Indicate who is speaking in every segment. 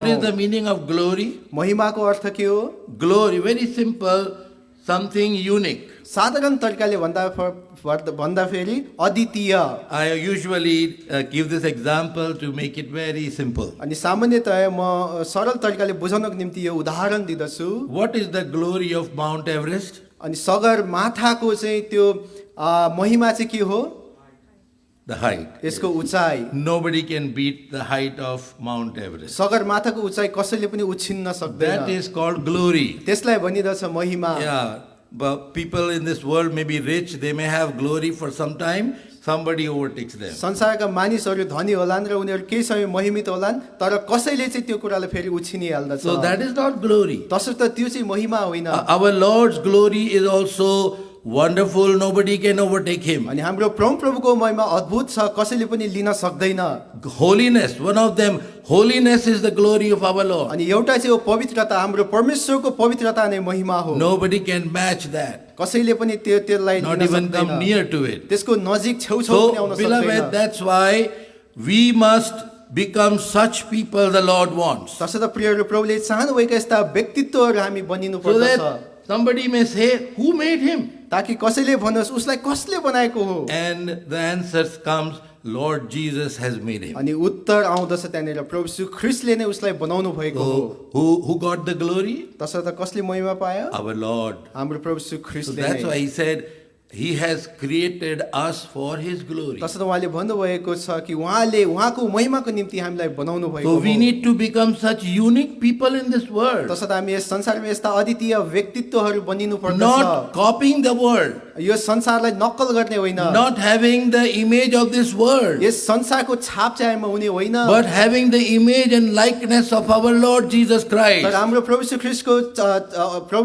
Speaker 1: is the meaning of glory?
Speaker 2: महिमाको अर्थ के हो?
Speaker 1: Glory, very simple, something unique.
Speaker 2: साधारण तरिकाले भन्दाखेरि अद्वितीय।
Speaker 1: I usually give this example to make it very simple.
Speaker 2: अनि सामान्यतया म सरल तरिकाले बुझाउनको निम्ति यो उदाहरण दिदछु।
Speaker 1: What is the glory of Mount Everest?
Speaker 2: अनि सगरमाथाको चाहिँ त्यो महिमा चाहिँ के हो?
Speaker 1: The height.
Speaker 2: यसको उचाइ।
Speaker 1: Nobody can beat the height of Mount Everest.
Speaker 2: सगरमाथाको उचाइ कसैले पनि उछिन्न सक्दैन।
Speaker 1: That is called glory.
Speaker 2: त्यसलाई भनिदछ महिमा।
Speaker 1: Yeah, but people in this world may be rich, they may have glory for some time, somebody overtakes them.
Speaker 2: संसारका मानिसहरू धनी होलान् र उनीहरू केही समय महिमित होलान्, तर कसैले चाहिँ त्यो कुरालाई फेरि उछिनिहाल्दछ।
Speaker 1: So that is not glory.
Speaker 2: तसर्थ त्यो चाहिँ महिमा होइन।
Speaker 1: Our Lord's glory is also wonderful, nobody can overtake him.
Speaker 2: अनि हाम्रो प्रभुको महिमा अद्भुत छ, कसैले पनि लिन सक्दैन।
Speaker 1: Holiness, one of them, holiness is the glory of our Lord.
Speaker 2: अनि एउटा चाहिँ हो पवित्रता, हाम्रो परमेश्वरको पवित्रता नै महिमा हो।
Speaker 1: Nobody can match that.
Speaker 2: कसैले पनि त्यसलाई
Speaker 1: Not
Speaker 2: लिन
Speaker 1: even come
Speaker 2: सक्दैन।
Speaker 1: near to it.
Speaker 2: त्यसको नजिक छेउछाउ
Speaker 1: So,
Speaker 2: पनि आउन
Speaker 1: beloved,
Speaker 2: सक्दैन।
Speaker 1: that's why we must become such people the Lord wants.
Speaker 2: तसर्थ प्रियहरू, प्रभुले चाहनु भएका यस्ता व्यक्तित्वहरू हामी बनिनु
Speaker 1: So
Speaker 2: पर्दछ,
Speaker 1: that somebody may say, who made him?
Speaker 2: ताकि कसैले भनोस् उसलाई कसले बनाएको हो।
Speaker 1: And the answer comes, Lord Jesus has made him.
Speaker 2: अनि उत्तर आउँदछ त्यहाँनिर प्रभु यीशु ख्रीष्टले नै उसलाई बनाउनु भएको हो।
Speaker 1: So, who got the glory?
Speaker 2: तसर्थ कसले महिमा पायो?
Speaker 1: Our Lord.
Speaker 2: हाम्रो प्रभु यीशु
Speaker 1: So
Speaker 2: ख्रीष्टले
Speaker 1: that's why
Speaker 2: नै।
Speaker 1: he said, he has created us for his glory.
Speaker 2: तसर्थ उहाँले भन्नुभएको छ कि उहाँले उहाँको महिमाको निम्ति हामीलाई बनाउनु भएको
Speaker 1: So we
Speaker 2: हो।
Speaker 1: need to become such unique people in this world.
Speaker 2: तसर्थ हामी यस संसारमा यस्ता अद्वितीय व्यक्तित्वहरू बनिनु पर्दछ।
Speaker 1: Not copying the world.
Speaker 2: यो संसारलाई नक्कल गर्ने होइन,
Speaker 1: Not having the image of this world.
Speaker 2: यस संसारको छाप चाहिँ हामीमा हुने होइन,
Speaker 1: But having the image and likeness of our Lord Jesus
Speaker 2: तर
Speaker 1: Christ.
Speaker 2: हाम्रो प्रभु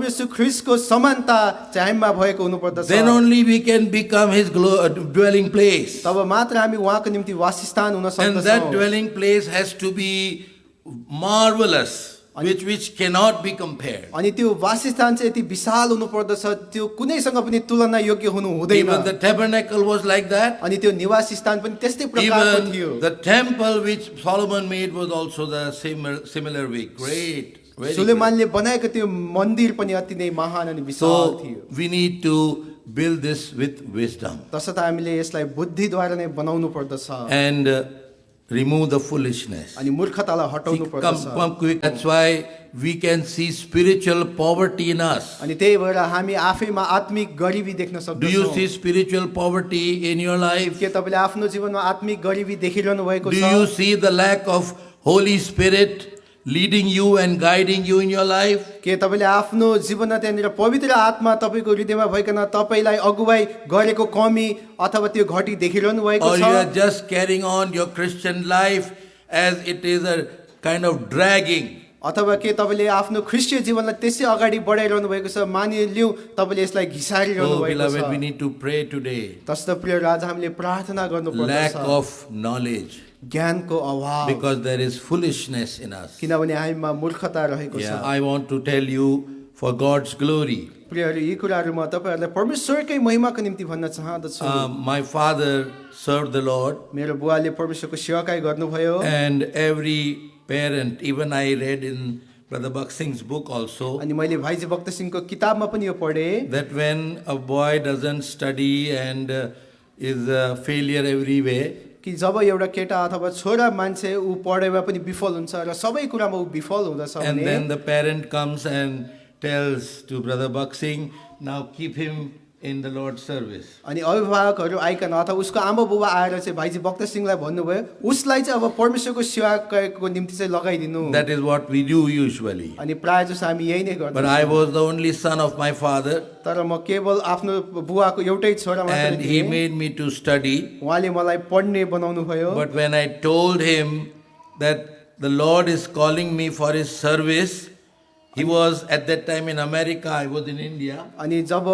Speaker 2: यीशु ख्रीष्टको समानता चाहिँ हामीमा भएको हुनुपर्दछ।
Speaker 1: Then only we can become his dwelling place.
Speaker 2: तब मात्र हामी उहाँको निम्ति वासस्थान हुन
Speaker 1: And that
Speaker 2: सक्दछौँ।
Speaker 1: dwelling place has to be marvelous, which cannot be compared.
Speaker 2: अनि त्यो वासस्थान चाहिँ यति विशाल हुनु पर्दछ, त्यो कुनैसँग पनि तुलना योग्य हुनु हुँदैन।
Speaker 1: Even the tabernacle was like that.
Speaker 2: अनि त्यो निवास स्थान पनि त्यस्तै प्रकारको थियो।
Speaker 1: Even the temple which Solomon made was also the similar way. Great. Very great.
Speaker 2: सुलेमानले बनाएको त्यो मन्दिर पनि अति नै महान अनि विशाल
Speaker 1: So
Speaker 2: थियो।
Speaker 1: we need to build this with wisdom
Speaker 2: तसर्थ हामीले यसलाई बुद्धिद्वारा नै बनाउनु पर्दछ
Speaker 1: and remove the foolishness.
Speaker 2: अनि मूर्खतालाई हटाउनु पर्दछ।
Speaker 1: Come quick. That's why we can see spiritual poverty in us.
Speaker 2: अनि त्यही भएर हामी आफैमा आत्मिक गरिबी देख्न
Speaker 1: Do you
Speaker 2: सक्छौँ।
Speaker 1: see spiritual poverty in your life?
Speaker 2: के तपाईँले आफ्नो जीवनमा आत्मिक गरिबी देखिरहनु भएको
Speaker 1: Do
Speaker 2: छ?
Speaker 1: you see the lack of Holy Spirit leading you and guiding you in your life?
Speaker 2: के तपाईँले आफ्नो जीवनमा त्यहाँनिर पवित्र आत्मा तपाईँको हृदयमा भइकन तपाईँलाई अगुवाई गरेको कमी अथवा त्यो घटी देखिरहनु भएको
Speaker 1: Or you
Speaker 2: छ?
Speaker 1: are just carrying on your Christian life as it is a kind of dragging?
Speaker 2: अथवा के तपाईँले आफ्नो ख्रिस्टीय जीवनलाई त्यसै अगाडि बढाइरहनु भएको छ? मानिलिउँ तपाईँले यसलाई घिसारिरहनु
Speaker 1: Oh,
Speaker 2: भएको
Speaker 1: beloved, we
Speaker 2: छ।
Speaker 1: need to pray today.
Speaker 2: तसर्थ प्रिय आज हामीले प्रार्थना गर्नुपर्दछ
Speaker 1: Lack of knowledge,
Speaker 2: ज्ञानको अभाव,
Speaker 1: because there is foolishness in us.
Speaker 2: किनभने हामीमा मूर्खता रहेको
Speaker 1: Yeah,
Speaker 2: छ।
Speaker 1: I want to tell you, for God's glory.
Speaker 2: प्रियहरू, यी कुराहरू म तपाईँहरूलाई परमेश्वरकै महिमाको निम्ति भन्न चाहदछु।
Speaker 1: My father served the Lord,
Speaker 2: मेरो बुवाले परमेश्वरको सेवाकाई गर्नुभयो
Speaker 1: and every parent, even I read in Brother Bakh Singh's book also,
Speaker 2: अनि मैले भाइजी भक्त सिंहको किताबमा पनि यो पढेँ
Speaker 1: that when a boy doesn't study and is a failure everywhere,
Speaker 2: कि जब एउटा केटा अथवा छोरा मान्छे ऊ पढाइमा पनि विफल हुन्छ र सबै कुरामा ऊ विफल हुँदछ
Speaker 1: and
Speaker 2: भने
Speaker 1: then the parent comes and tells to Brother Bakh Singh, now keep him in the Lord's service.
Speaker 2: अनि अभिभावकहरू आइकन अथवा उसको आमा बुबा आएर चाहिँ भाइजी भक्त सिंहलाई भन्नुभयो उसलाई चाहिँ अब परमेश्वरको सेवाको निम्ति चाहिँ लगाइदिनु।
Speaker 1: That is what we do usually.
Speaker 2: अनि प्रायः जस्तो हामी यही नै
Speaker 1: But I
Speaker 2: गर्छौँ।
Speaker 1: was the only son of my father,
Speaker 2: तर म केवल आफ्नो बुवाको एउटै छोरा मात्र
Speaker 1: and he
Speaker 2: थिएँ।
Speaker 1: made me to study.
Speaker 2: उहाँले मलाई पढ्ने बनाउनु भयो।
Speaker 1: But when I told him that the Lord is calling me for his service, he was at that time in America, I was in India.
Speaker 2: अनि जब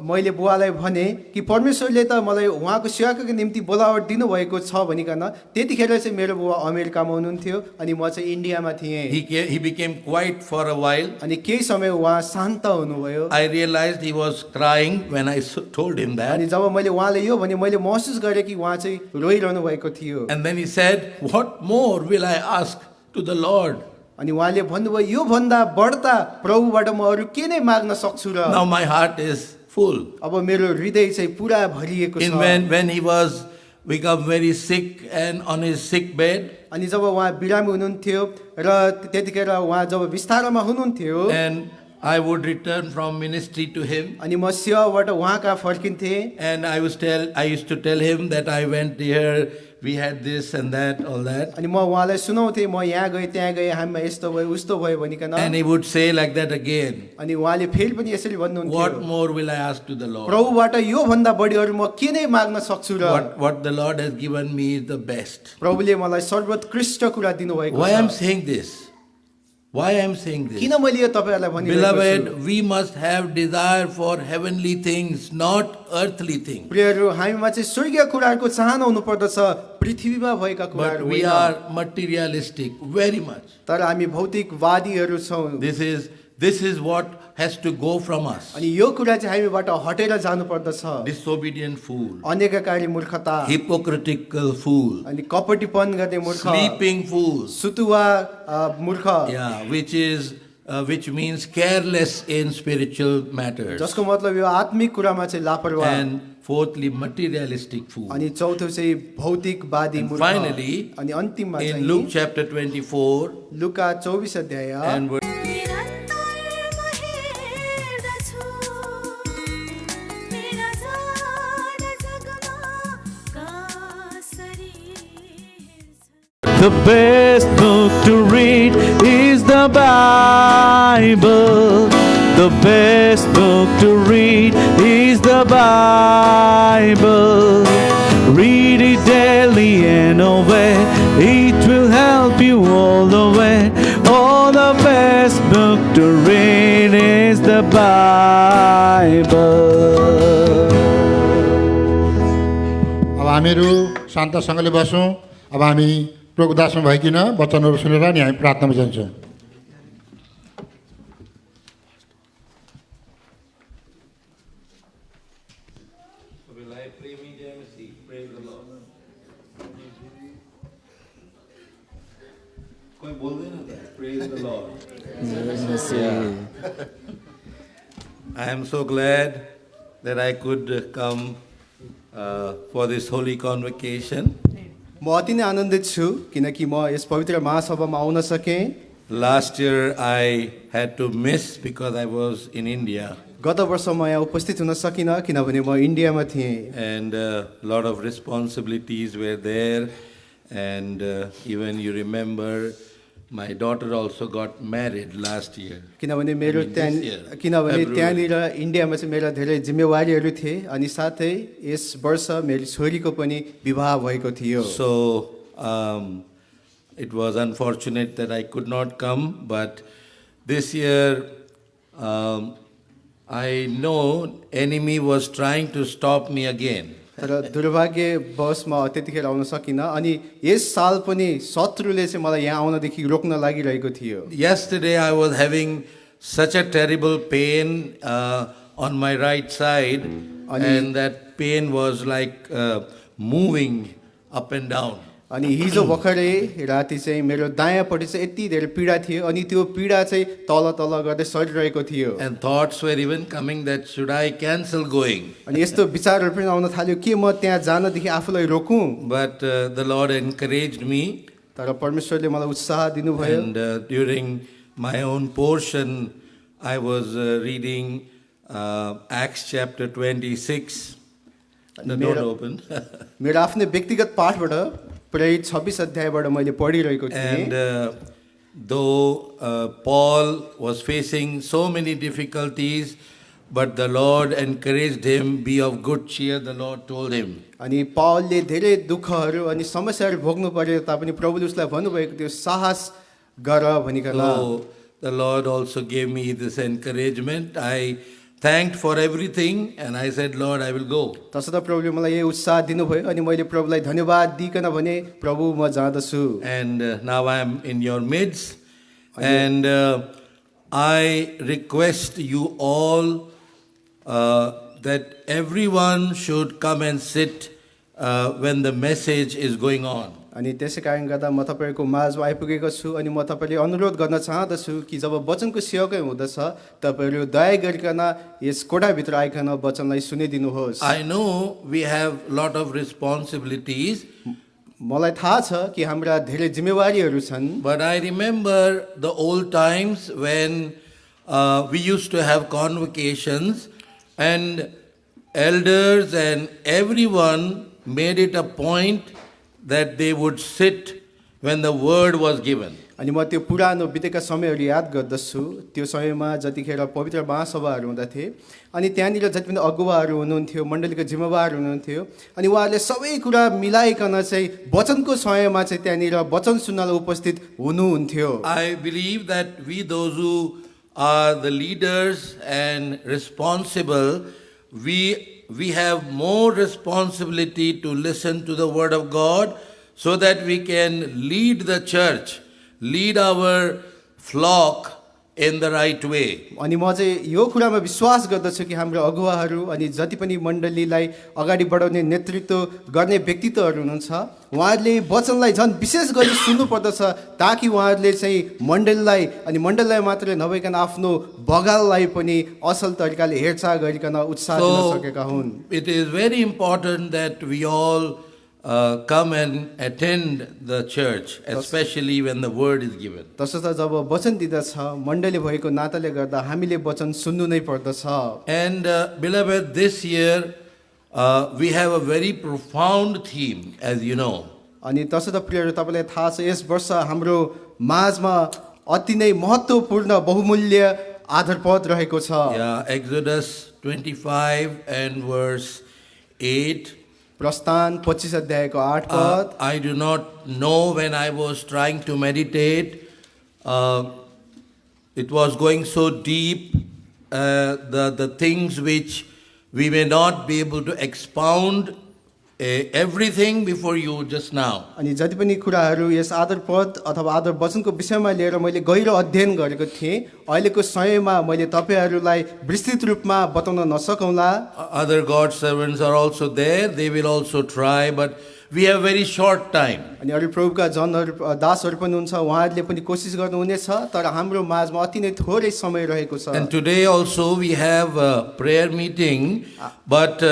Speaker 2: मैले बुवालाई भने कि परमेश्वरले त मलाई उहाँको सेवाको निम्ति बोलावट दिनुभएको छ भनिकन त्यतिखेर चाहिँ मेरो बुवा अमेरिकामा हुनुहुन्थ्यो अनि म चाहिँ इन्डियामा थिएँ।
Speaker 1: He became quiet for a while.
Speaker 2: अनि केही समय उहाँ शान्त हुनुभयो।
Speaker 1: I realized he was crying when I told him that.
Speaker 2: अनि जब मैले उहाँले यो भने मैले महसुस गरेँ कि उहाँ चाहिँ रोइरहनु भएको थियो।
Speaker 1: And then he said, what more will I ask to the Lord?
Speaker 2: अनि उहाँले भन्नुभयो यो भन्दा बढ्ता प्रभुबाट म अरू के नै माग्न सक्छु र
Speaker 1: Now my heart is full.
Speaker 2: अब मेरो हृदय चाहिँ पुरा भरिएको
Speaker 1: In
Speaker 2: छ
Speaker 1: when he was become very sick and on his sick bed,
Speaker 2: अनि जब उहाँ बिरामी हुनुहुन्थ्यो र त्यतिखेर उहाँ जब बिस्तारामा हुनुहुन्थ्यो
Speaker 1: and I would return from ministry to him,
Speaker 2: अनि म सेवाबाट उहाँ कहाँ फर्किन्थेँ
Speaker 1: and I used to tell him that I went here, we had this and that, all that,
Speaker 2: अनि म उहाँलाई सुनाउँथेँ म यहाँ गएँ त्यहाँ गएँ हामीमा यस्तो भयो उस्तो भयो भनिकन
Speaker 1: and he would say like that again.
Speaker 2: अनि उहाँले फेरि पनि यसरी भन्नुहुन्थ्यो
Speaker 1: What more will I ask to the Lord?
Speaker 2: प्रभुबाट यो भन्दा बढी अरू म के नै माग्न सक्छु र
Speaker 1: What the Lord has given me is the best.
Speaker 2: प्रभुले मलाई सर्वोत्कृष्ट कुरा दिनुभएको
Speaker 1: Why I am
Speaker 2: छ
Speaker 1: saying this? Why I am saying this?
Speaker 2: किन मैले यो तपाईँहरूलाई भनिरहेको छु
Speaker 1: Beloved, we must have desire for heavenly things, not earthly things.
Speaker 2: प्रियहरू हामीमा चाहिँ स्वर्गीय कुराहरूको चाहना हुनुपर्दछ पृथ्वीमा भएका
Speaker 1: But
Speaker 2: कुराहरू
Speaker 1: we
Speaker 2: होइन
Speaker 1: are materialistic, very much.
Speaker 2: तर हामी भौतिकवादीहरू छौँ
Speaker 1: This is what has to go from us.
Speaker 2: अनि यो कुरा चाहिँ हामीबाट हटेर जानुपर्दछ
Speaker 1: Disobedient fool,
Speaker 2: अनेककारी मूर्खता
Speaker 1: hypocritical fool,
Speaker 2: अनि कपटीपन गर्ने मूर्ख
Speaker 1: sleeping fool.
Speaker 2: सुतुवा मूर्ख
Speaker 1: Yeah, which means careless in spiritual matters.
Speaker 2: जसको मतलब यो आत्मिक कुरामा चाहिँ लापरवाह
Speaker 1: And fourthly, materialistic fool.
Speaker 2: अनि चौथो चाहिँ भौतिकवादी
Speaker 1: And
Speaker 2: मूर्ख
Speaker 1: finally,
Speaker 2: अनि अन्तिममा
Speaker 1: in
Speaker 2: चाहिँ
Speaker 1: Luke chapter 24
Speaker 2: लुका 24 अध्याय
Speaker 1: and verse
Speaker 3: निरन्तर म हेर्दछु मेरा जान जगमा कसरी हेर्छ
Speaker 4: The best book to read is the Bible. The best book to read is the Bible. Read it daily and always. It will help you all the way. Oh, the best book to read is the Bible.
Speaker 5: अब हामीहरू शान्तसँगले बसौँ अब हामी प्रभु उदासमा भइकन वचनहरू सुनेर नि हामी प्रार्थनामा जान्छौँ
Speaker 1: Praise the Lord. I am so glad that I could come for this holy convocation.
Speaker 2: म अति नै आनन्दित छु किनकि म यस पवित्र महासभामा आउन सकेँ
Speaker 1: Last year I had to miss because I was in India
Speaker 2: गत वर्ष म यहाँ उपस्थित हुन सकिनँ किनभने म इन्डियामा थिएँ
Speaker 1: and a lot of responsibilities were there and even you remember my daughter also got married last year.
Speaker 2: किनभने मेरो
Speaker 1: this year,
Speaker 2: किनभने
Speaker 1: February.
Speaker 2: त्यहाँनिर इन्डियामा चाहिँ मेरा धेरै जिम्मेवारीहरू थिए अनि साथै यस वर्ष मेरो छोरीको पनि विवाह भएको थियो
Speaker 1: So it was unfortunate that I could not come, but this year I know enemy was trying to stop me again.
Speaker 2: तर दुर्भाग्यवश म त्यतिखेर आउन सकिनँ अनि यस साल पनि शत्रुले चाहिँ मलाई यहाँ आउनदेखि रोक्न लागिरहेको थियो
Speaker 1: Yesterday I was having such a terrible pain on my right side, and that pain was like moving up and down.
Speaker 2: अनि हिजो भर्खरै राति चाहिँ मेरो दायाँपट्टि चाहिँ यति धेरै पीडा थियो अनि त्यो पीडा चाहिँ तल तल गर्दै सरिरहेको थियो
Speaker 1: And thoughts were even coming that should I cancel going?
Speaker 2: अनि यस्तो विचारहरू पनि आउन थाल्यो के म त्यहाँ जानदेखि आफूलाई रोकौँ
Speaker 1: But the Lord encouraged me,
Speaker 2: तर परमेश्वरले मलाई उत्साह दिनुभयो
Speaker 1: and during my own portion, I was reading Acts chapter 26. No, don't open.
Speaker 2: मेरो आफ्नै व्यक्तिगत पाठबाट प्रेरित 26 अध्यायबाट मैले पढिरहेको थिएँ
Speaker 1: And though Paul was facing so many difficulties, but the Lord encouraged him, be of good cheer, the Lord told him.
Speaker 2: अनि पावलले धेरै दुःखहरू अनि समस्याहरू भोग्नु पर्यो तापनि प्रभुले उसलाई भन्नुभएको थियो साहस गर भनिकन
Speaker 1: So the Lord also gave me this encouragement. I thanked for everything and I said, Lord, I will go.
Speaker 2: तसर्थ प्रभुले मलाई यही उत्साह दिनुभयो अनि मैले प्रभुलाई धन्यवाद दिइकन भने प्रभु म जाँदछु
Speaker 1: And now I am in your midst. And I request you all that everyone should come and sit when the message is going on.
Speaker 2: अनि त्यसै कारण गर्दा म तपाईँहरूको माझमा आइपुगेको छु अनि म तपाईँले अनुरोध गर्न चाहदछु कि जब वचनको सेवकै हुँदछ तपाईँहरू दया गरिकन यस कोठाभित्र आइकन वचनलाई सुनिदिनुहोस्।
Speaker 1: I know we have lot of responsibilities,
Speaker 2: मलाई थाहा छ कि हाम्रा धेरै जिम्मेवारीहरू छन्,
Speaker 1: but I remember the old times when we used to have convocations and elders and everyone made it a point that they would sit when the word was given.
Speaker 2: अनि म त्यो पुरानो बितेका समयहरू याद गर्दछु। त्यो समयमा जतिखेर पवित्र महासभाहरू हुँदथे अनि त्यहाँनिर जति पनि अगुवाहरू हुनुहुन्थ्यो, मण्डलीको जिम्मेवार हुनुहुन्थ्यो अनि उहाँहरूले सबै कुरा मिलाइकन चाहिँ वचनको समयमा चाहिँ त्यहाँनिर वचन सुन्नलाई उपस्थित हुनुहुन्थ्यो।
Speaker 1: I believe that we, those who are the leaders and responsible, we have more responsibility to listen to the word of God so that we can lead the church, lead our flock in the right way.
Speaker 2: अनि म चाहिँ यो कुरामा विश्वास गर्दछु कि हाम्रो अगुवाहरू अनि जति पनि मण्डलीलाई अगाडि बढाउने नेतृत्व गर्ने व्यक्तित्वहरू हुनुहुन्छ उहाँहरूले वचनलाई झन् विशेष गरी सुन्नुपर्दछ ताकि उहाँहरूले चाहिँ मण्डलीलाई अनि मण्डलीलाई मात्रै नभइकन आफ्नो बगाललाई पनि असल तरिकाले हेरचाह गरिकन उत्साह दिन सकेका हुन्।
Speaker 1: It is very important that we all come and attend the church, especially when the word is given.
Speaker 2: तसर्थ जब वचन दिँदछ मण्डली भएको नाताले गर्दा हामीले वचन सुन्नु नै पर्दछ।
Speaker 1: And beloved, this year we have a very profound theme, as you know.
Speaker 2: अनि तसर्थ प्रियहरू तपाईँलाई थाहा छ यस वर्ष हाम्रो माझमा अति नै महत्त्वपूर्ण बहुमूल्य आधारपद रहेको छ।
Speaker 1: Yeah, Exodus 25 and verse 8.
Speaker 2: प्रस्थान 25 अध्यायको 8 पद।
Speaker 1: I do not know, when I was trying to meditate, it was going so deep, the things which we may not be able to expound everything before you just now.
Speaker 2: अनि जति पनि कुराहरू यस आदर पद अथवा आदर वचनको विषयमा लिएर मैले गहिरो अध्ययन गरेको थिएँ अहिलेको समयमा मैले तपाईँहरूलाई विस्तृत रूपमा बताउन नसकौँला।
Speaker 1: Other God servants are also there, they will also try, but we have very short time.
Speaker 2: अनि अरू प्रभुका जनहरू दासहरू पनि हुन्छ उहाँहरूले पनि कोसिस गर्नुहुनेछ तर हाम्रो माझमा अति नै थोरै समय रहेको छ।
Speaker 1: And today also we have a prayer meeting, but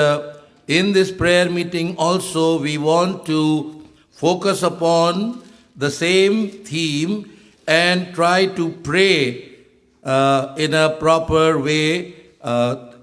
Speaker 1: in this prayer meeting also we want to focus upon the same theme and try to pray in a proper way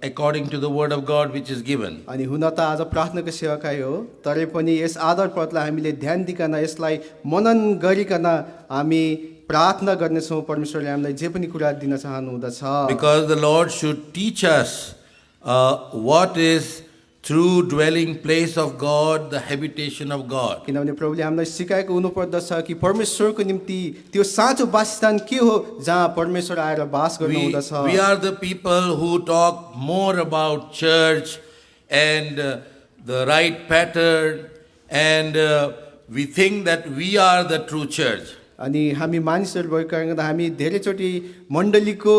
Speaker 1: according to the word of God which is given.
Speaker 2: अनि हुन त आज प्रार्थनाको सेवाकाई हो तरै पनि यस आदर पदलाई हामीले ध्यान दिकन यसलाई मनन गरिकन हामी प्रार्थना गर्नेछौँ परमेश्वरले हामीलाई जे पनि कुरा दिन चाहनुहुँदछ।
Speaker 1: Because the Lord should teach us what is true dwelling place of God, the habitation of God.
Speaker 2: किनभने प्रभुले हामीलाई सिकाएको हुनुपर्दछ कि परमेश्वरको निम्ति त्यो साँचो वासस्थान के हो जहाँ परमेश्वर आएर वास गर्नुहुँदछ।
Speaker 1: We are the people who talk more about church and the right pattern, and we think that we are the true church.
Speaker 2: अनि हामी मानिसहरू भएको कारणले गर्दा हामी धेरैचोटि मण्डलीको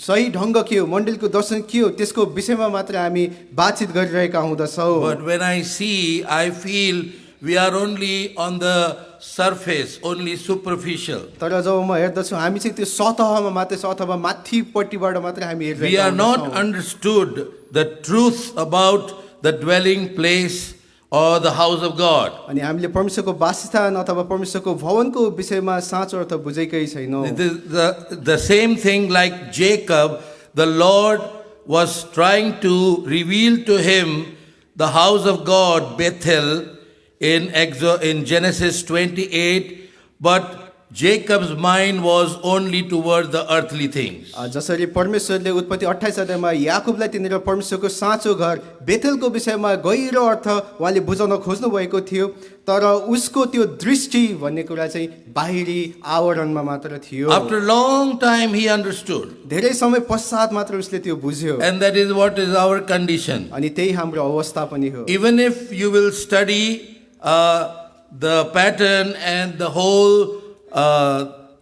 Speaker 2: सही ढङ्ग के हो मण्डलीको दर्शन के हो त्यसको विषयमा मात्र हामी बातचित गरिरहेका हुँदछौँ।
Speaker 1: But when I see, I feel we are only on the surface, only superficial.
Speaker 2: तर जब म हेर्दछु हामी चाहिँ त्यो सतहमा मात्रै छ अथवा माथिपट्टिबाट मात्रै हामी
Speaker 1: We are
Speaker 2: हेरिरहेका
Speaker 1: not
Speaker 2: हुँदछौँ।
Speaker 1: understood the truth about the dwelling place or the house of God.
Speaker 2: अनि हामीले परमेश्वरको वासस्थान अथवा परमेश्वरको भवनको विषयमा साँचो अर्थ बुझेकै छैनौँ।
Speaker 1: The same thing like Jacob, the Lord was trying to reveal to him the house of God, Bethel, in Genesis 28, but Jacob's mind was only towards the earthly things.
Speaker 2: जसरी परमेश्वरले उत्पत्ति 28 अध्यायमा याकुबलाई तिनीहरू परमेश्वरको साँचो घर बेथेलको विषयमा गहिरो अर्थ उहाँले बुझाउन खोज्नु भएको थियो तर उसको त्यो दृष्टि भन्ने कुरा चाहिँ बाहिरी आवरणमा मात्र थियो।
Speaker 1: After a long time he understood.
Speaker 2: धेरै समय पश्चात मात्र उसले त्यो बुझ्यो।
Speaker 1: And that is what is our condition.
Speaker 2: अनि त्यही हाम्रो अवस्था पनि हो।
Speaker 1: Even if you will study the pattern and the whole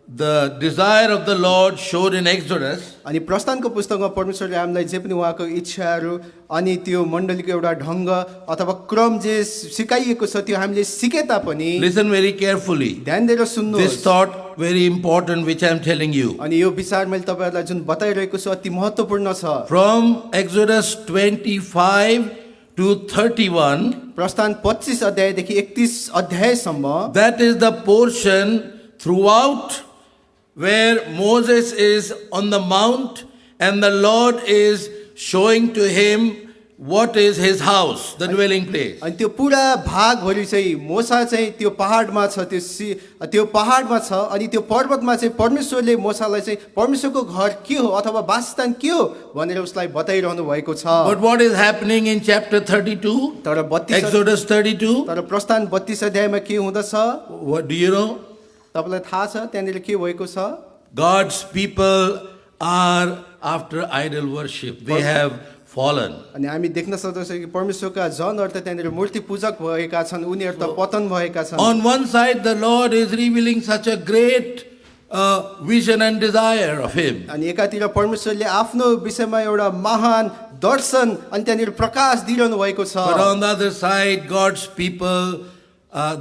Speaker 1: the desire of the Lord showed in Exodus,
Speaker 2: अनि प्रस्थानको पुस्तकमा परमेश्वरले हामीलाई जे पनि उहाँको इच्छाहरू अनि त्यो मण्डलीको एउटा ढङ्ग अथवा क्रम जे सिकाइएको छ त्यो हामीले सिके तापनि
Speaker 1: listen very carefully.
Speaker 2: ध्यान दिएर सुन्नुहोस्।
Speaker 1: This thought very important which I am telling you.
Speaker 2: अनि यो विचार मैले तपाईँहरूलाई जुन बताइरहेको छु अति महत्त्वपूर्ण छ।
Speaker 1: From Exodus 25 to 31,
Speaker 2: प्रस्थान 25 अध्यायदेखि 31 अध्यायसम्म
Speaker 1: that is the portion throughout where Moses is on the mount and the Lord is showing to him what is his house, the dwelling place.
Speaker 2: अनि त्यो पुरा भागभरि चाहिँ मोसा चाहिँ त्यो पहाडमा छ, त्यो पहाडमा छ अनि त्यो पर्वतमा चाहिँ परमेश्वरले मोसालाई चाहिँ परमेश्वरको घर के हो अथवा वासस्थान के हो भनेर उसलाई बताइरहनु भएको छ।
Speaker 1: But what is happening in chapter 32?
Speaker 2: तर 32
Speaker 1: Exodus 32?
Speaker 2: तर प्रस्थान 32 अध्यायमा के हुँदछ
Speaker 1: What do you know?
Speaker 2: तपाईलाई थाहा छ त्यहाँनिर के भएको छ?
Speaker 1: God's people are after idol worship. They have fallen.
Speaker 2: अनि हामी देख्न सक्दछौँ कि परमेश्वरका जनहरू त त्यहाँनिर मूर्ति पूजक भएका छन्, उनीहरू त पतन भएका छन्।
Speaker 1: On one side, the Lord is revealing such a great vision and desire of Him.
Speaker 2: अनि एकातिर परमेश्वरले आफ्नो विषयमा एउटा महान दर्शन अनि त्यहाँनिर प्रकाश दिइरहनु भएको छ।
Speaker 1: But on the other side, God's people,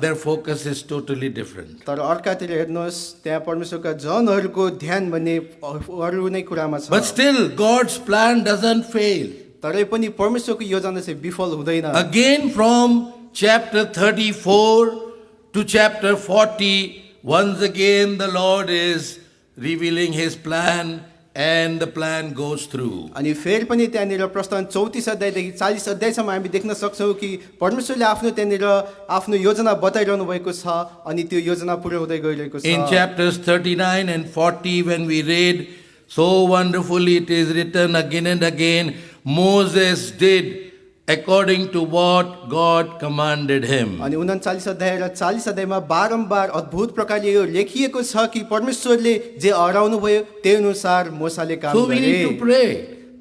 Speaker 1: their focus is totally different.
Speaker 2: तर अर्कातिर हेर्नुहोस् त्यहाँ परमेश्वरका जनहरूको ध्यान भन्ने अरू नै कुरामा छ।
Speaker 1: But still, God's plan doesn't fail.
Speaker 2: तरै पनि परमेश्वरको योजना चाहिँ विफल हुँदैन।
Speaker 1: Again, from chapter 34 to chapter 40, once again the Lord is revealing His plan and the plan goes through.
Speaker 2: अनि फेरि पनि त्यहाँनिर प्रस्थान 34 अध्यायदेखि 40 अध्यायसम्म हामी देख्न सक्छौँ कि परमेश्वरले आफ्नो त्यहाँनिर आफ्नो योजना बताइरहनु भएको छ अनि त्यो योजना पुरा हुँदै गइरहेको छ।
Speaker 1: In chapters 39 and 40, when we read, so wonderfully it is written again and again, Moses did according to what God commanded him.
Speaker 2: अनि 39 अध्याय र 40 अध्यायमा बारम्बार अद्भुत प्रकारले यो लेखिएको छ कि परमेश्वरले जे हराउनु भयो त्यही अनुसार मोसाले काम
Speaker 1: So we need to
Speaker 2: गरे।
Speaker 1: pray.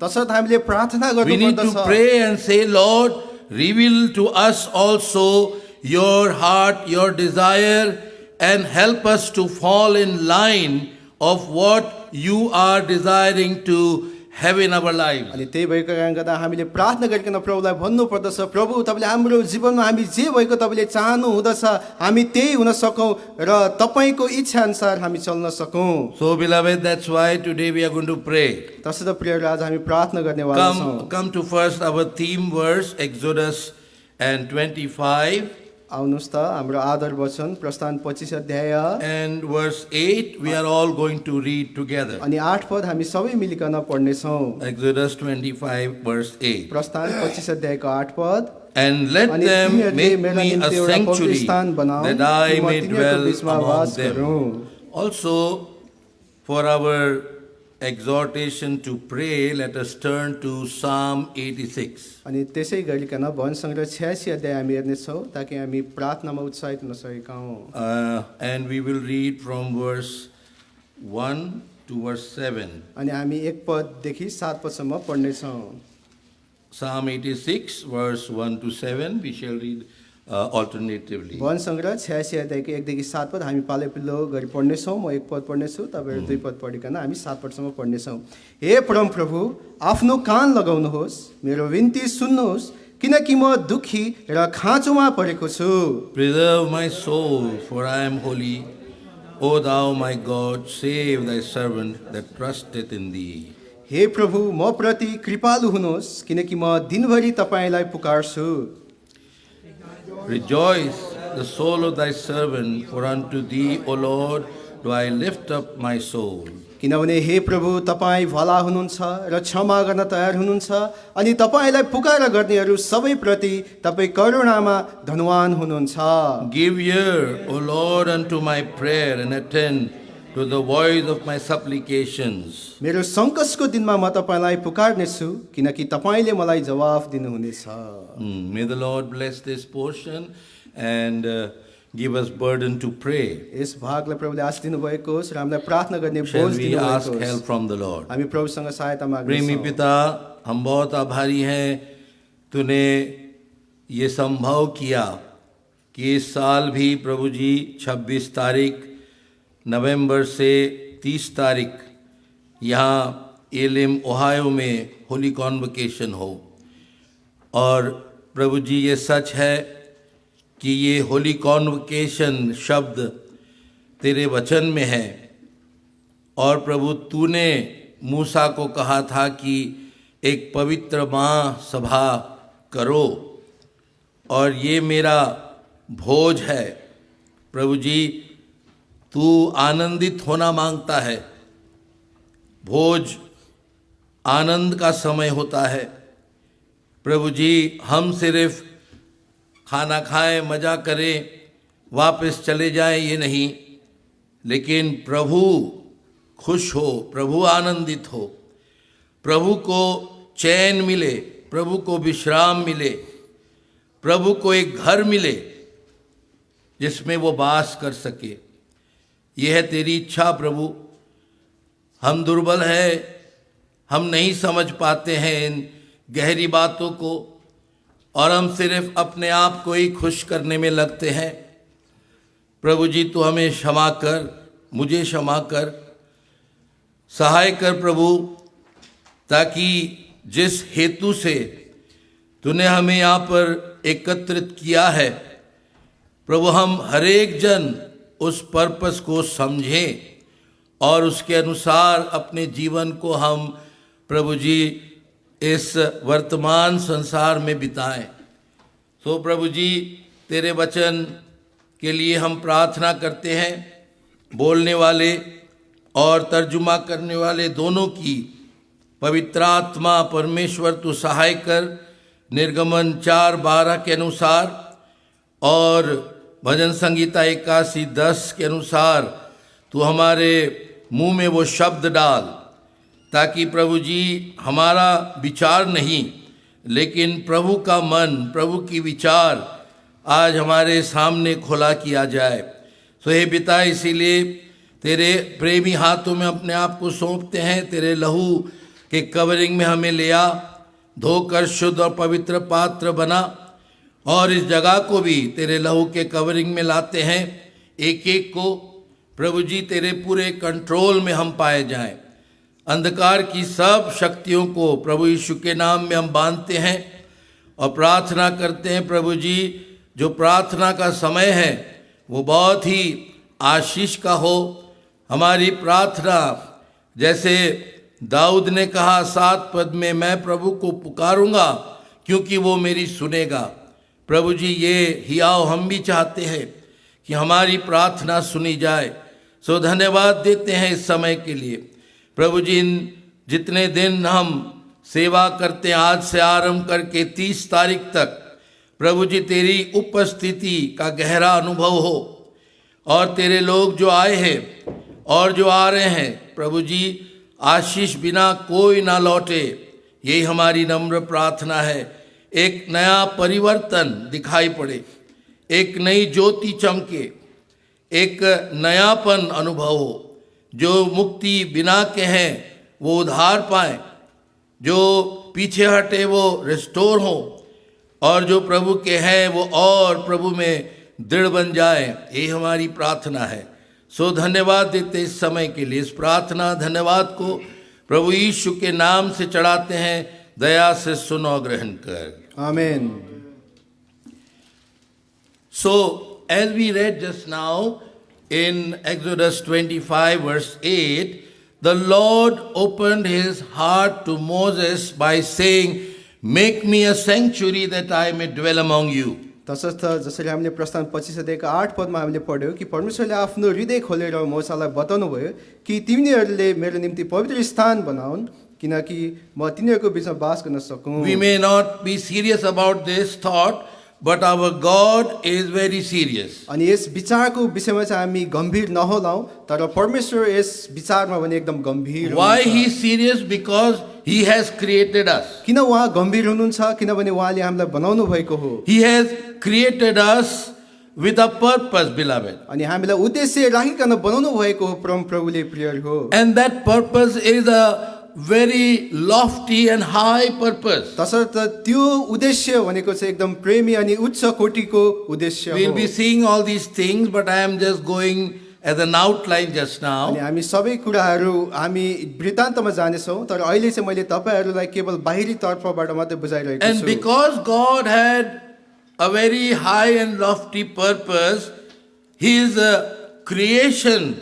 Speaker 2: तसर्थ हामीले प्रार्थना
Speaker 1: We need to
Speaker 2: गर्नुपर्दछ।
Speaker 1: pray and say, Lord, reveal to us also your heart, your desire, and help us to fall in line of what you are desiring to have in our lives.
Speaker 2: अनि त्यही भएको कारण गर्दा हामीले प्रार्थना गरिकन प्रभुलाई भन्नुपर्दछ, प्रभु तपाईँले हाम्रो जीवनमा हामी जे भएको तपाईँले चाहनु हुँदछ हामी त्यही हुन सकौँ र तपाईँको इच्छा अनुसार हामी चल्न सकौँ।
Speaker 1: So beloved, that's why today we are going to pray.
Speaker 2: तसर्थ प्रियहरू आज हामी प्रार्थना गर्नेवाला छौँ।
Speaker 1: Come to first our theme verse, Exodus and 25.
Speaker 2: आउनुहोस् त हाम्रो आदर वचन प्रस्थान 25 अध्याय
Speaker 1: And verse 8, we are all going to read together.
Speaker 2: अनि 8 पद हामी सबै मिलिकन पढ्नेछौँ।
Speaker 1: Exodus 25, verse 8.
Speaker 2: प्रस्थान 25 अध्यायको 8 पद
Speaker 1: And let
Speaker 2: अनि
Speaker 1: them
Speaker 2: तिमीहरूले
Speaker 1: make
Speaker 2: मेरा
Speaker 1: me a
Speaker 2: निम्ति एउटा पवित्र
Speaker 1: sanctuary,
Speaker 2: स्थान बनाऊ
Speaker 1: that I
Speaker 2: कि म
Speaker 1: may
Speaker 2: तिनीहरूको
Speaker 1: dwell
Speaker 2: बीचमा
Speaker 1: among
Speaker 2: वास
Speaker 1: them.
Speaker 2: गरौँ।
Speaker 1: Also, for our exhortation to pray, let us turn to Psalm 86.
Speaker 2: अनि त्यसै गरिकन भजन सङ्ग्रह 86 अध्याय हामी हेर्नेछौँ ताकि हामी प्रार्थनामा उत्साहित हुन सकेका हौँ।
Speaker 1: And we will read from verse 1 to verse 7.
Speaker 2: अनि हामी 1 पददेखि 7 पदसम्म पढ्नेछौँ।
Speaker 1: Psalm 86, verse 1 to 7, we shall read alternatively.
Speaker 2: भजन सङ्ग्रह 86 अध्यायको 1 देखि 7 पद हामी पालो पिल्लो गरी पढ्नेछौँ। म 1 पद पढ्नेछु, तपाईँहरू 2 पद पढिकन हामी 7 पदसम्म पढ्नेछौँ। हे परम प्रभु, आफ्नो कान लगाउनुहोस्, मेरो विन्ती सुन्नुहोस्, किनकि म दुखी र खाँचोमा परेको छु।
Speaker 1: Preserve my soul, for I am holy. O thou my God, save thy servant that trusteth in thee.
Speaker 2: हे प्रभु, म प्रति कृपालु हुनुहोस्, किनकि म दिनभरि तपाईँलाई पुकार्छु।
Speaker 1: Rejoice the soul of thy servant, for unto thee, O Lord, do I lift up my soul.
Speaker 2: किनभने हे प्रभु तपाईँ भला हुनुहुन्छ र क्षमा गर्न तयार हुनुहुन्छ अनि तपाईँलाई पुकार गर्नेहरू सबैप्रति तपाईँ करुणामा धनवान हुनुहुन्छ।
Speaker 1: Give ear, O Lord, unto my prayer, and attend to the voice of my supplications.
Speaker 2: मेरो सङ्कटको दिनमा म तपाईँलाई पुकार्नेछु किनकि तपाईँले मलाई जवाफ दिनुहुनेछ।
Speaker 1: May the Lord bless this portion and give us burden to pray.
Speaker 2: यस भागलाई प्रभुले आशीष दिनुभएको होस् र हामीलाई प्रार्थना गर्ने
Speaker 1: Shall
Speaker 2: बोझ
Speaker 1: we ask
Speaker 2: दिनुभएको
Speaker 1: help
Speaker 2: होस्।
Speaker 1: from the Lord?
Speaker 2: हामी प्रभुसँग सहायता
Speaker 1: प्रेमी
Speaker 2: माग्छौँ।
Speaker 1: पिता, हम बहुत आभारी हैं तूने ये संभव किया कि इस साल भी प्रभु जी 26 तारीख नवंबर से 30 तारीख यहाँ एलिम ओहायो में होली कॉन्वोकेशन हो। और प्रभु जी ये सच है कि ये होली कॉन्वोकेशन शब्द तेरे वचन में है, और प्रभु तूने मूसा को कहा था कि एक पवित्र महासभा करो, और ये मेरा भोज है। प्रभु जी तू आनंदित होना मांगता है। भोज आनंद का समय होता है। प्रभु जी हम सिर्फ खाना खाएं, मज़ा करें, वापस चले जाएं, ये नहीं, लेकिन प्रभु खुश हो, प्रभु आनंदित हो, प्रभु को चैन मिले, प्रभु को विश्राम मिले, प्रभु को एक घर मिले जिसमें वो वास कर सके। यह है तेरी इच्छा प्रभु। हम दुर्बल हैं, हम नहीं समझ पाते हैं इन गहरी बातों को, और हम सिर्फ अपने आप को ही खुश करने में लगते हैं। प्रभु जी तू हमें क्षमा कर, मुझे क्षमा कर, सहाय कर प्रभु, ताकि जिस हेतु से तूने हमें यहाँ पर एकत्रित किया है प्रभु, हम हरेक जन उस पर्पस को समझें और उसके अनुसार अपने जीवन को हम प्रभु जी इस वर्तमान संसार में बिताएं। तो प्रभु जी तेरे वचन के लिए हम प्रार्थना करते हैं। बोलने वाले और तर्जुमा करने वाले दोनों की पवित्र आत्मा परमेश्वर तू सहाय कर। निर्गमन 4:12 के अनुसार और भजन संगीता 81:10 के अनुसार तू हमारे मुंह में वो शब्द डाल, ताकि प्रभु जी हमारा विचार नहीं लेकिन प्रभु का मन, प्रभु की विचार आज हमारे सामने खोला किया जाए। तो हे पिता, इसीलिए तेरे प्रेमी हाथों में अपने आप को सौंपते हैं। तेरे लहू के कवरिंग में हमें ले आ, धोकर शुद्ध और पवित्र पात्र बना, और इस जगह को भी तेरे लहू के कवरिंग में लाते हैं। एक एक को प्रभु जी तेरे पूरे कंट्रोल में हम पाए जाएं। अंधकार की सब शक्तियों को प्रभु यीशु के नाम में हम बांधते हैं और प्रार्थना करते हैं। प्रभु जी जो प्रार्थना का समय है वो बहुत ही आशीष का हो। हमारी प्रार्थना, जैसे दाऊद ने कहा 7 पद में, मैं प्रभु को पुकारूंगा क्योंकि वो मेरी सुनेगा। प्रभु जी ये हियाव हम भी चाहते हैं कि हमारी प्रार्थना सुनी जाए। सो धन्यवाद देते हैं इस समय के लिए। प्रभु जी इन जितने दिन हम सेवा करते हैं, आज से आरंभ करके 30 तारीख तक, प्रभु जी तेरी उपस्थिति का गहरा अनुभव हो, और तेरे लोग जो आए हैं और जो आ रहे हैं प्रभु जी आशीष बिना कोई ना लौटे, यही हमारी नम्र प्रार्थना है। एक नया परिवर्तन दिखाई पड़े, एक नई ज्योति चमके, एक नयापन अनुभव हो। जो मुक्ति बिना के हैं वो उद्धार पाएं, जो पीछे हटे वो रिस्टोर हो, और जो प्रभु के हैं वो और प्रभु में दृढ़ बन जाए। ये हमारी प्रार्थना है। सो धन्यवाद देते इस समय के लिए। इस प्रार्थना धन्यवाद को प्रभु यीशु के नाम से चढ़ाते हैं। दया से सुनो, ग्रहण कर।
Speaker 2: आमेन।
Speaker 1: So, as we read just now in Exodus 25 verse 8, the Lord opened his heart to Moses by saying, "Make me a sanctuary that I may dwell among you."
Speaker 2: तसर्थ जसरी हामीले प्रस्थान 25 अध्यायको 8 पदमा हामीले पढ्यौँ कि परमेश्वरले आफ्नो हृदय खोलेर मोसालाई बताउनु भयो कि तिमीहरूले मेरो निम्ति पवित्र स्थान बनाउन्, किनकि म तिनीहरूको बिचमा बास गर्न सकूँ।
Speaker 1: We may not be serious about this thought, but our God is very serious.
Speaker 2: अनि यस विचारको विषयमा चाहिँ हामी गम्भीर नहोलाौँ, तर परमेश्वर यस विचारमा पनि एकदम गम्भीर
Speaker 1: Why
Speaker 2: हुनुहुन्छ।
Speaker 1: he is serious? Because he has created us.
Speaker 2: किन उहाँ गम्भीर हुनुहुन्छ? किनभने उहाँले हामीलाई बनाउनु भएको हो।
Speaker 1: He has created us with a purpose, beloved.
Speaker 2: अनि हामीलाई उद्देश्य राखिकन बनाउनु भएको हो परम प्रभुले प्रिय हो।
Speaker 1: And that purpose is a very lofty and high purpose.
Speaker 2: तसर्थ त्यो उद्देश्य भनेको चाहिँ एकदम प्रेमी अनि उच्च कोटिको उद्देश्य
Speaker 1: We'll
Speaker 2: हो।
Speaker 1: be seeing all these things, but I am just going as an outline just
Speaker 2: अनि
Speaker 1: now.
Speaker 2: हामी सबै कुराहरू हामी वृत्तान्तमा जानेछौँ, तर अहिले चाहिँ मैले तपाईँहरूलाई केवल बाहिरी तर्फबाट मात्रै बुझाइरहेको
Speaker 1: And
Speaker 2: छु।
Speaker 1: because God had a very high and lofty purpose, His creation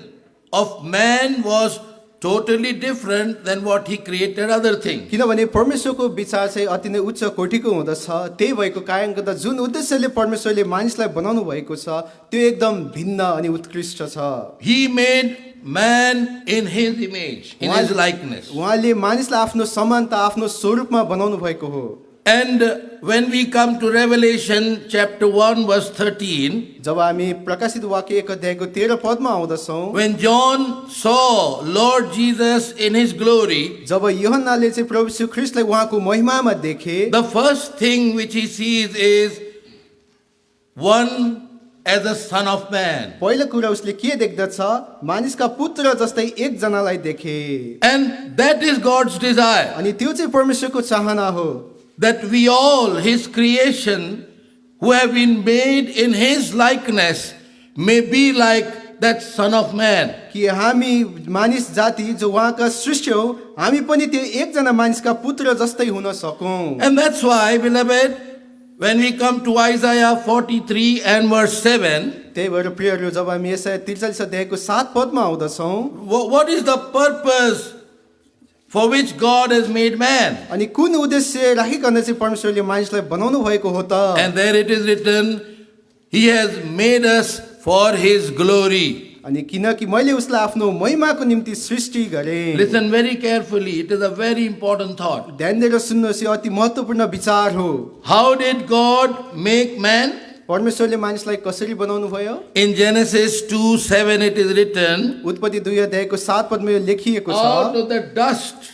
Speaker 1: of man was totally different than what He created other things.
Speaker 2: किनभने परमेश्वरको विचार चाहिँ अति नै उच्च कोटिको हुँदछ, त्यही भएको कारणले गर्दा जुन उद्देश्यले परमेश्वरले मानिसलाई बनाउनु भएको छ त्यो एकदम भिन्न अनि उत्कृष्ट छ।
Speaker 1: He made man in His image, in His likeness.
Speaker 2: उहाँले मानिसलाई आफ्नो समानता आफ्नो स्वरूपमा बनाउनु भएको हो।
Speaker 1: And when we come to Revelation chapter 1 verse 13,
Speaker 2: जब हामी प्रकाशित वाक्य 1 अध्यायको 13 पदमा आउँदछौँ,
Speaker 1: when John saw Lord Jesus in His glory,
Speaker 2: जब यूहन्नाले चाहिँ प्रभु यीशु ख्रीष्टलाई उहाँको महिमामा देखे,
Speaker 1: the first thing which he sees is one as a son of man.
Speaker 2: पहिलो कुरा उसले के देख्दछ, मानिसका पुत्र जस्तै एकजनालाई देखे।
Speaker 1: And that is God's desire,
Speaker 2: अनि त्यो चाहिँ परमेश्वरको चाहना हो
Speaker 1: that we all, His creation, who have been made in His likeness, may be like that son of man.
Speaker 2: कि हामी मानिस जाति जो उहाँका सृष्टि हो, हामी पनि त्यो एकजना मानिसका पुत्र जस्तै हुन सकौँ।
Speaker 1: And that's why, beloved, when we come to Isaiah 43 and verse 7,
Speaker 2: त्यही भएर प्रियहरू, जब हामी यसा 43 अध्यायको 7 पदमा आउँदछौँ,
Speaker 1: what is the purpose for which God has made man?
Speaker 2: अनि कुन उद्देश्य राखिकन चाहिँ परमेश्वरले मानिसलाई बनाउनु भएको हो त?
Speaker 1: And there it is written, He has made us for His glory.
Speaker 2: अनि किनकि मैले उसलाई आफ्नो महिमाको निम्ति सृष्टि गरेँ।
Speaker 1: Listen very carefully, it is a very important thought.
Speaker 2: ध्यान दिएर सुन्नुहोस्, यो अति महत्त्वपूर्ण विचार हो।
Speaker 1: How did God make man?
Speaker 2: परमेश्वरले मानिसलाई कसरी बनाउनु भयो?
Speaker 1: In Genesis 2:7 it is written,
Speaker 2: उत्पत्ति 2 अध्यायको 7 पदमा यो लेखिएको
Speaker 1: out
Speaker 2: छ,
Speaker 1: of the dust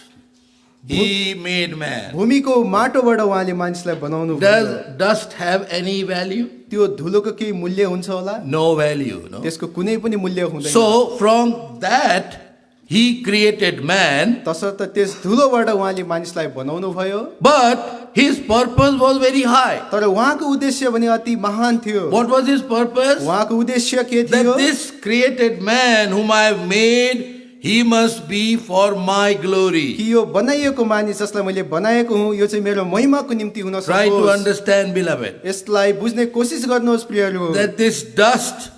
Speaker 1: He made man.
Speaker 2: भूमिको माटोबाट उहाँले मानिसलाई बनाउनु भयो।
Speaker 1: Does dust have any value?
Speaker 2: त्यो धुलोको केही मूल्य हुन्छ होला?
Speaker 1: No value, no?
Speaker 2: त्यसको कुनै पनि मूल्य हुँदैन।
Speaker 1: So from that He created man,
Speaker 2: तसर्थ त्यस धुलोबाट उहाँले मानिसलाई बनाउनु भयो,
Speaker 1: but His purpose was very high.
Speaker 2: तर उहाँको उद्देश्य भने अति महान थियो।
Speaker 1: What was His purpose?
Speaker 2: उहाँको उद्देश्य के थियो?
Speaker 1: That this created man whom I have made, he must be for my glory.
Speaker 2: कि यो बनाइएको मानिस जसलाई मैले बनाएको हुँ, यो चाहिँ मेरो महिमाको निम्ति हुन
Speaker 1: Try to
Speaker 2: सकोस्।
Speaker 1: understand, beloved,
Speaker 2: यसलाई बुझ्ने कोसिस गर्नुहोस् प्रियहरू,
Speaker 1: that this dust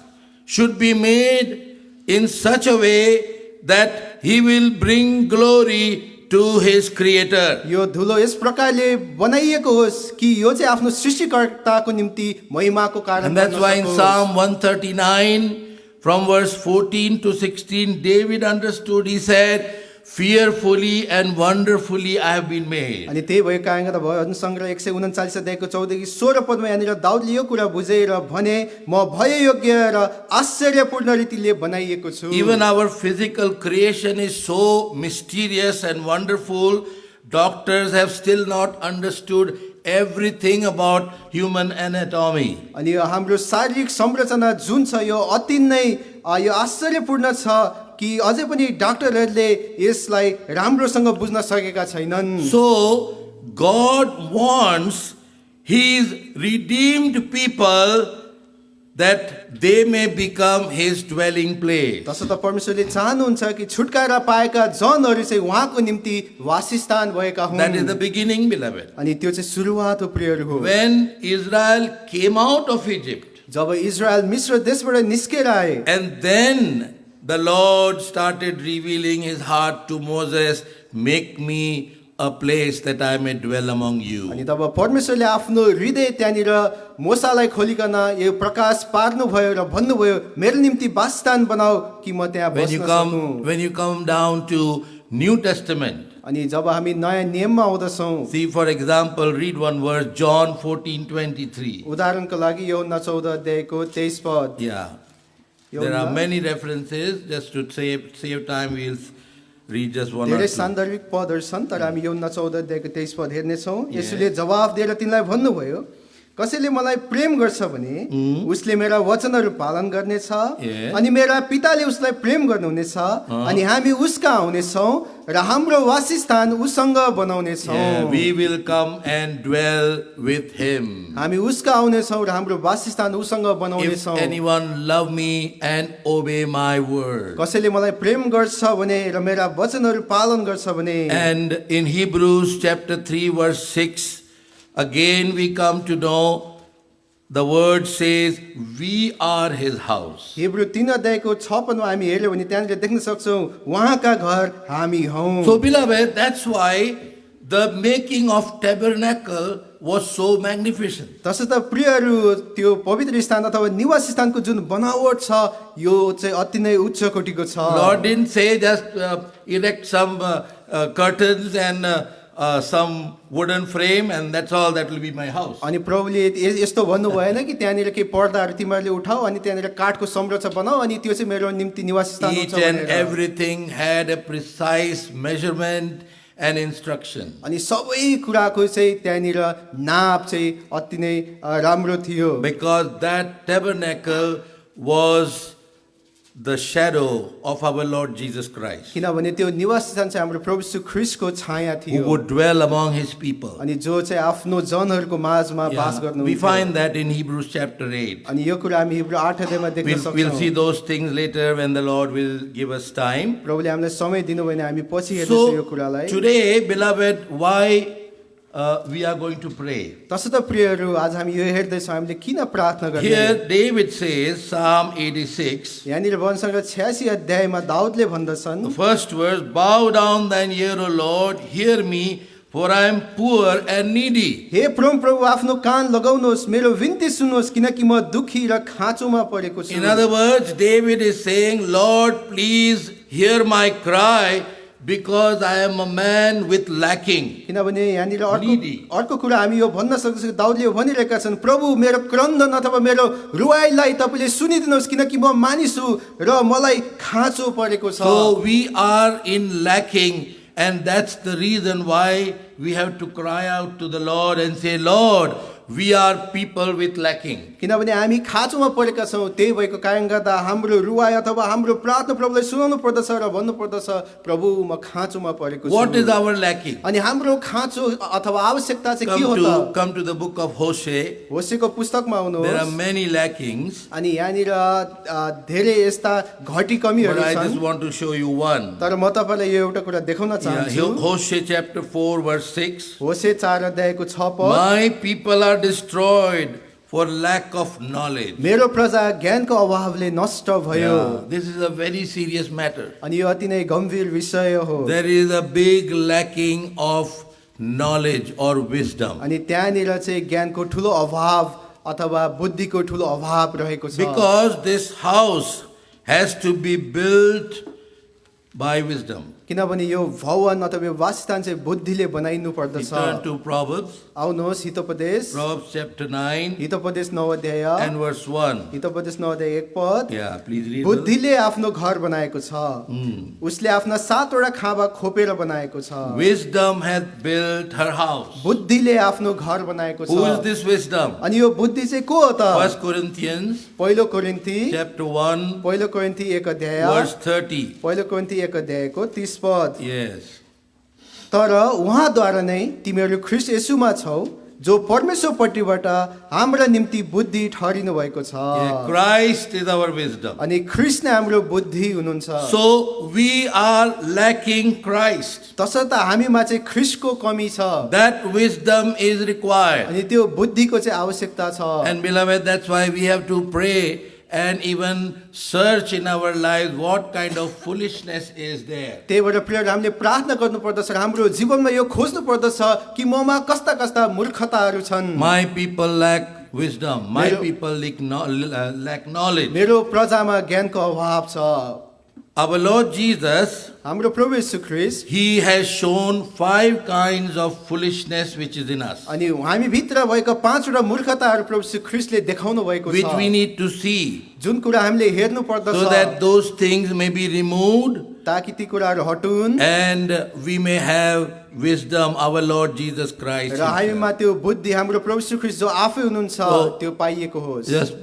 Speaker 1: should be made in such a way that he will bring glory to his creator.
Speaker 2: यो धुलो यस प्रकारले बनाइएको होस् कि यो चाहिँ आफ्नो सृष्टिकर्ताको निम्ति महिमाको कारण
Speaker 1: And that's
Speaker 2: बन्न
Speaker 1: why in
Speaker 2: सकोस्।
Speaker 1: Psalm 139 from verse 14 to 16 David understood. He said, fearfully and wonderfully I have been made.
Speaker 2: अनि त्यही भएको कारणले गर्दा भजन सङ्ग्रह 139 अध्यायको 14 देखि 16 पदमा यहाँनिर दाउदले यो कुरा बुझेर भने, म भययोग्य र आश्चर्यपूर्ण रीतिले बनाइएको छु।
Speaker 1: Even our physical creation is so mysterious and wonderful. Doctors have still not understood everything about human anatomy.
Speaker 2: अनि यो हाम्रो शारीरिक संरचना जुन छ यो अति नै यो आश्चर्यपूर्ण छ कि अझै पनि डाक्टरहरूले यसलाई राम्रोसँग बुझ्न सकेका छैनन्।
Speaker 1: So God wants His redeemed people that they may become His dwelling place.
Speaker 2: तसर्थ परमेश्वरले चाहनुहुन्छ कि छुटकारा पाएका जनहरू चाहिँ उहाँको निम्ति वासस्थान भएका हुन्।
Speaker 1: That is the beginning, beloved.
Speaker 2: अनि त्यो चाहिँ सुरुवात हो प्रियहरू हो।
Speaker 1: When Israel came out of Egypt,
Speaker 2: जब इजरायल मिस्र देशबाट निस्केर आए,
Speaker 1: and then the Lord started revealing His heart to Moses, make me a place that I may dwell among you.
Speaker 2: अनि तब परमेश्वरले आफ्नो हृदय त्यहाँनिर मोसालाई खोलिकन यो प्रकाश पार्नु भयो र भन्नुभयो, मेरो निम्ति वासस्थान बनाऊ कि म त्यहाँ
Speaker 1: When
Speaker 2: बस्न
Speaker 1: you
Speaker 2: सकूँ।
Speaker 1: when you come down to New Testament,
Speaker 2: अनि जब हामी नयाँ नियममा आउँदछौँ,
Speaker 1: see for example, read one verse, John 14:23.
Speaker 2: उदाहरणको लागि यूहन्ना 14 अध्यायको 23 पद।
Speaker 1: Yeah, there are many references. Just to save time, we'll read just one or
Speaker 2: धेरै
Speaker 1: two.
Speaker 2: सान्दर्भिक पदहरू छन्, तर हामी यूहन्ना 14 अध्यायको 23 पद हेर्नेछौँ। यसुले जवाफ दिएर तिनलाई भन्नुभयो, कसैले मलाई प्रेम गर्छ भने उसले मेरा वचनहरू पालन गर्नेछ
Speaker 1: Yes.
Speaker 2: अनि मेरा पिताले उसलाई प्रेम गर्नुहुनेछ अनि हामी उसका हुनेछौँ र हाम्रो वासस्थान उसँग बनाउनेछौँ
Speaker 1: Yeah, we will come and dwell with him.
Speaker 2: हामी उसका आउनेछौँ र हाम्रो वासस्थान उसँग
Speaker 1: If
Speaker 2: बनाउनेछौँ
Speaker 1: anyone love me and obey my word.
Speaker 2: कसैले मलाई प्रेम गर्छ भने र मेरा वचनहरू पालन गर्छ भने
Speaker 1: And in Hebrews chapter 3 verse 6, again we come to know the word says, we are his house.
Speaker 2: Hebrew 3 अध्यायको 56 मा हामी हेर्यौँ भने त्यहाँनिर देख्न सक्छौँ उहाँका घर हामी हौँ
Speaker 1: So beloved, that's why the making of tabernacle was so magnificent.
Speaker 2: तसर्थ प्रियहरू त्यो पवित्र स्थान अथवा निवास स्थानको जुन बनावट छ यो चाहिँ अति नै उच्च कोटिको छ
Speaker 1: Lord didn't say just erect some curtains and some wooden frame and that's all, that will be my house.
Speaker 2: अनि प्रभुले यस्तो भन्नु भएन कि त्यहाँनिर केही पर्दाहरू तिमीहरूले उठाऊ अनि त्यहाँनिर काठको संरचना बनाऊ अनि त्यो चाहिँ मेरो निम्ति निवास स्थान
Speaker 1: Each
Speaker 2: हुन्छ
Speaker 1: and
Speaker 2: भनेर।
Speaker 1: everything had a precise measurement and instruction.
Speaker 2: अनि सबै कुराको चाहिँ त्यहाँनिर नाप चाहिँ अति नै राम्रो थियो
Speaker 1: Because that tabernacle was the shadow of our Lord Jesus Christ,
Speaker 2: किनभने त्यो निवास स्थान चाहिँ हाम्रो प्रभु यीशु ख्रीष्टको छाया
Speaker 1: who
Speaker 2: थियो
Speaker 1: would dwell among his people.
Speaker 2: अनि जो चाहिँ आफ्नो जनहरूको माझमा बास
Speaker 1: Yeah,
Speaker 2: गर्नु
Speaker 1: we find that in Hebrews chapter 8.
Speaker 2: अनि यो कुरा हामी हिब्रू 8 अध्यायमा देख्न
Speaker 1: We'll see
Speaker 2: सक्छौँ
Speaker 1: those things later when the Lord will give us time.
Speaker 2: प्रभुले हामीलाई समय दिनु भने हामी पछि हेर्छौँ यो
Speaker 1: So
Speaker 2: कुरालाई
Speaker 1: today, beloved, why we are going to pray?
Speaker 2: तसर्थ प्रियहरू आज हामी यो हेर्दैछौँ हामीले किन प्रार्थना गर्ने
Speaker 1: Here David says, Psalm 86,
Speaker 2: यहाँनिर वंशका 86 अध्यायमा दाउदले भन्दछन्
Speaker 1: the first verse, bow down thine ear, O Lord, hear me, for I am poor and needy.
Speaker 2: हे प्रभु आफ्नो कान लगाउनुहोस् मेरो विन्ती सुन्नुहोस् किनकि म दुखी र खाँचोमा परेको छु
Speaker 1: In other words, David is saying, Lord, please hear my cry, because I am a man with lacking.
Speaker 2: किनभने यहाँनिर
Speaker 1: Needy.
Speaker 2: अर्को कुरा हामी यो भन्न सक्छौँ दाउदले यो भनिरहेका छन् प्रभु मेरो क्रन्दन अथवा मेरो रुवाईलाई तपाईँले सुनिदिनुहोस् किनकि म मानिस हुँ र मलाई खाँचो परेको छ
Speaker 1: So we are in lacking, and that's the reason why we have to cry out to the Lord and say, Lord, we are people with lacking.
Speaker 2: किनभने हामी खाँचोमा परेका छौँ त्यही भएको कारण गर्दा हाम्रो रुवाई अथवा हाम्रो प्रार्थना प्रभुलाई सुनाउनु पर्दछ र भन्नु पर्दछ प्रभु म खाँचोमा परेको
Speaker 1: What is
Speaker 2: छु
Speaker 1: our lacking?
Speaker 2: अनि हाम्रो खाँचो अथवा आवश्यकता चाहिँ के हो त
Speaker 1: Come to the book of Hosea.
Speaker 2: होसेको पुस्तकमा
Speaker 1: There are
Speaker 2: आउनुहोस्
Speaker 1: many lackings,
Speaker 2: अनि यहाँनिर धेरै यस्ता घटी
Speaker 1: but
Speaker 2: कमीहरू
Speaker 1: I just
Speaker 2: छन्
Speaker 1: want to show you one.
Speaker 2: तर म तपाईँलाई यो एउटा कुरा देखाउन
Speaker 1: Yeah,
Speaker 2: चाहन्छु
Speaker 1: Hosea chapter 4 verse 6.
Speaker 2: होसे 4 अध्यायको 6 पद
Speaker 1: My people are destroyed for lack of knowledge.
Speaker 2: मेरो प्रजा ज्ञानको अभावले नष्ट भयो
Speaker 1: Yeah, this is a very serious matter.
Speaker 2: अनि यो अति नै गम्भीर विषय हो
Speaker 1: There is a big lacking of knowledge or wisdom.
Speaker 2: अनि त्यहाँनिर चाहिँ ज्ञानको ठुलो अभाव अथवा बुद्धिको ठुलो अभाव रहेको छ
Speaker 1: Because this house has to be built by wisdom.
Speaker 2: किनभने यो भवन अथवा यो वासस्थान चाहिँ बुद्धिले बनाइनु पर्दछ
Speaker 1: Turn to Proverbs,
Speaker 2: आउनुहोस् हितोपदेश
Speaker 1: Proverbs chapter 9
Speaker 2: हितोपदेश 9 अध्याय
Speaker 1: and verse 1.
Speaker 2: हितोपदेश 9 अध्याय 1 पद
Speaker 1: Yeah, please read.
Speaker 2: बुद्धिले आफ्नो घर बनाएको छ उसले आफ्ना 7 वटा खाँबा खोपेर बनाएको छ
Speaker 1: Wisdom hath built her house.
Speaker 2: बुद्धिले आफ्नो घर बनाएको
Speaker 1: Who is
Speaker 2: छ
Speaker 1: this wisdom?
Speaker 2: अनि यो बुद्धि चाहिँ को हो त
Speaker 1: 1 Corinthians
Speaker 2: पहिलो कोरिन्थी
Speaker 1: chapter 1
Speaker 2: पहिलो कोरिन्थी 1 अध्याय
Speaker 1: verse 30.
Speaker 2: पहिलो कोरिन्थी 1 अध्यायको 30 पद
Speaker 1: Yes.
Speaker 2: तर उहाँद्वारा नै तिमीहरू ख्रीष्ट येशूमा छौ जो परमेश्वरपट्टिबाट हाम्रा निम्ति बुद्धि ठहरिनु भएको छ
Speaker 1: Yeah, Christ is our wisdom.
Speaker 2: अनि ख्रीष्ट नै हाम्रो बुद्धि हुनुहुन्छ
Speaker 1: So we are lacking Christ.
Speaker 2: तसर्थ हामीमा चाहिँ ख्रीष्टको कमी छ
Speaker 1: That wisdom is required.
Speaker 2: अनि त्यो बुद्धिको चाहिँ आवश्यकता छ
Speaker 1: And beloved, that's why we have to pray and even search in our lives what kind of foolishness is there.
Speaker 2: त्यही भएर प्रिय हामीले प्रार्थना गर्नु पर्दछ र हाम्रो जीवनमा यो खोज्नु पर्दछ कि ममा कस्ता कस्ता मूर्खताहरू छन्
Speaker 1: My people lack wisdom. My
Speaker 2: Mero-
Speaker 1: people lack knowledge.
Speaker 2: मेरो प्रजामा ज्ञानको अभाव छ
Speaker 1: Our Lord Jesus,
Speaker 2: हाम्रो प्रभु येशू ख्रीष्ट
Speaker 1: He has shown 5 kinds of foolishness which is in us,
Speaker 2: अनि हामी भित्र भएका 5 वटा मूर्खताहरू प्रभु येशू ख्रीष्टले देखाउनु भएको
Speaker 1: which we
Speaker 2: छ
Speaker 1: need to see
Speaker 2: जुन कुरा हामीले हेर्नु पर्दछ
Speaker 1: so that those things may be removed
Speaker 2: ताकि ती कुराहरू हटुन्
Speaker 1: and we may have wisdom, our Lord Jesus Christ.
Speaker 2: र हामीमा त्यो बुद्धि हाम्रो प्रभु यीशु ख्रीष्ट जो आफै हुनुहुन्छ
Speaker 1: So,
Speaker 2: त्यो पाइएको होस्।
Speaker 1: Just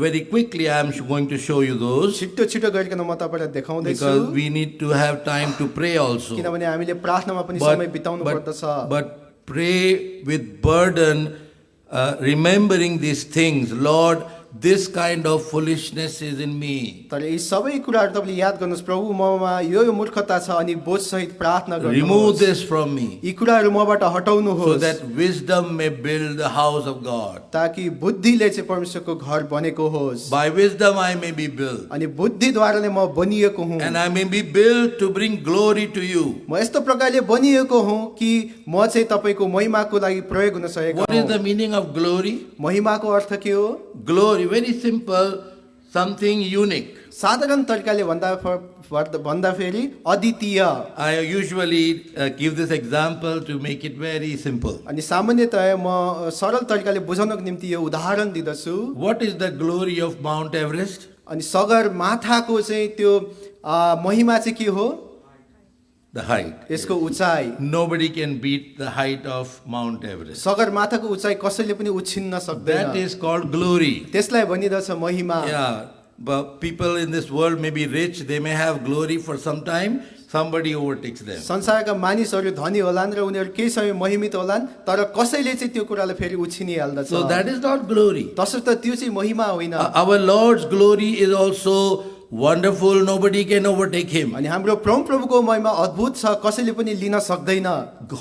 Speaker 1: very quickly, I am going to show you those
Speaker 2: छिटो छिटो गरिकन म तपाईँलाई देखाउँदैछु
Speaker 1: because we need to have time to pray also.
Speaker 2: किनभने हामीले प्रार्थनामा पनि समय बिताउनु पर्दछ।
Speaker 1: but pray with burden, remembering these things. Lord, this kind of foolishness is in me.
Speaker 2: तर यी सबै कुराहरू तपाईँले याद गर्नुहोस्, प्रभु ममा यो मूर्खता छ अनि बोझसहित प्रार्थना
Speaker 1: Remove
Speaker 2: गर्नुहोस्।
Speaker 1: this from me
Speaker 2: यी कुराहरू मबाट
Speaker 1: so
Speaker 2: हटाउनुहोस्
Speaker 1: that wisdom may build the house of God.
Speaker 2: ताकि बुद्धिले चाहिँ परमेश्वरको घर बनेको होस्
Speaker 1: By wisdom I may be built,
Speaker 2: अनि बुद्धिद्वारा नै म बनिएको हुँ।
Speaker 1: and I may be built to bring glory to you.
Speaker 2: म यस्तो प्रकारले बनिएको हुँ कि म चाहिँ तपाईँको महिमाको लागि प्रयोग हुन सकेको
Speaker 1: What is
Speaker 2: हुँ।
Speaker 1: the meaning of glory?
Speaker 2: महिमाको अर्थ के हो?
Speaker 1: Glory, very simple, something unique.
Speaker 2: साधारण तरिकाले भन्दाखेरि अद्वितीय।
Speaker 1: I usually give this example to make it very simple.
Speaker 2: अनि सामान्यतया म सरल तरिकाले बुझाउनको निम्ति यो उदाहरण दिँदछु।
Speaker 1: What is the glory of Mount Everest?
Speaker 2: अनि सगर माथाको चाहिँ त्यो महिमा चाहिँ के हो?
Speaker 1: The height.
Speaker 2: यसको उचाइ।
Speaker 1: Nobody can beat the height of Mount Everest.
Speaker 2: सगर माथाको उचाइ कसैले पनि उछिन्न
Speaker 1: That
Speaker 2: सक्दैन।
Speaker 1: is called glory.
Speaker 2: त्यसलाई भनिदछ महिमा।
Speaker 1: Yeah, but people in this world may be rich, they may have glory for some time, somebody overtakes them.
Speaker 2: संसारका मानिसहरू धनी होलान् र उनीहरू केही समय महिमित होलान्, तर कसैले चाहिँ त्यो कुरालाई फेरि उछिनिहाल्दछ।
Speaker 1: So that is not glory.
Speaker 2: तसर्थ त्यो चाहिँ महिमा होइन।
Speaker 1: Our Lord's glory is also wonderful, nobody can overtake him.
Speaker 2: अनि हाम्रो प्रभुको महिमा अद्भुत छ, कसैले पनि लिन सक्दैन।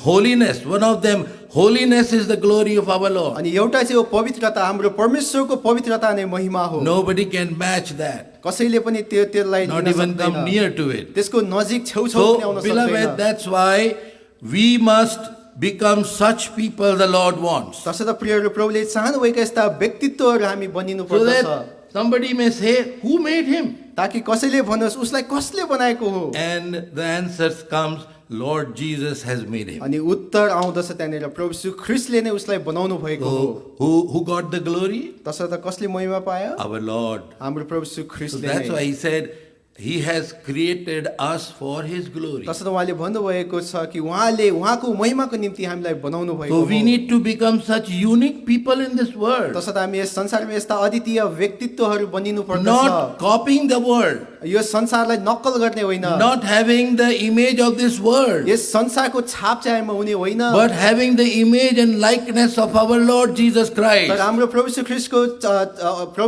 Speaker 1: Holiness, one of them, holiness is the glory of our Lord.
Speaker 2: अनि एउटा चाहिँ हो पवित्रता, हाम्रो परमेश्वरको पवित्रता नै महिमा हो।
Speaker 1: Nobody can match that,
Speaker 2: कसैले पनि त्यसलाई
Speaker 1: not
Speaker 2: लिन
Speaker 1: even come
Speaker 2: सक्दैन।
Speaker 1: near to it.
Speaker 2: त्यसको नजिक छेउछाउ पनि
Speaker 1: So,
Speaker 2: आउन
Speaker 1: beloved,
Speaker 2: सक्दैन।
Speaker 1: that's why we must become such people the Lord wants.
Speaker 2: तसर्थ प्रियहरू, प्रभुले चाहनु भएका यस्ता व्यक्तित्वहरू हामी बनिनु
Speaker 1: So
Speaker 2: पर्दछ
Speaker 1: that somebody may say, who made him?
Speaker 2: ताकि कसैले भनोस् उसलाई कसले बनाएको हो।
Speaker 1: And the answer comes, Lord Jesus has made him.
Speaker 2: अनि उत्तर आउँदछ त्यहाँनिर प्रभु यीशु ख्रीष्टले नै उसलाई बनाउनु भएको हो।
Speaker 1: So, who got the glory?
Speaker 2: तसर्थ कसले महिमा पायो?
Speaker 1: Our Lord.
Speaker 2: हाम्रो प्रभु यीशु
Speaker 1: So
Speaker 2: ख्रीष्टले
Speaker 1: that's why
Speaker 2: नै।
Speaker 1: he said, he has created us for his glory.
Speaker 2: तसर्थ उहाँले भन्नुभएको छ कि उहाँले उहाँको महिमाको निम्ति हामीलाई बनाउनु भएको
Speaker 1: So
Speaker 2: हो।
Speaker 1: we need to become such unique people in this world.
Speaker 2: तसर्थ हामी यस संसारमा यस्ता अद्वितीय व्यक्तित्वहरू बनिनु पर्दछ।
Speaker 1: Not copying the world.
Speaker 2: यो संसारलाई नक्कल गर्ने होइन।
Speaker 1: Not having the image of this world.
Speaker 2: यस संसारको छाप चाहिँ हामीमा हुने होइन।
Speaker 1: But having the image and likeness of our Lord Jesus
Speaker 2: तर
Speaker 1: Christ.
Speaker 2: हाम्रो प्रभु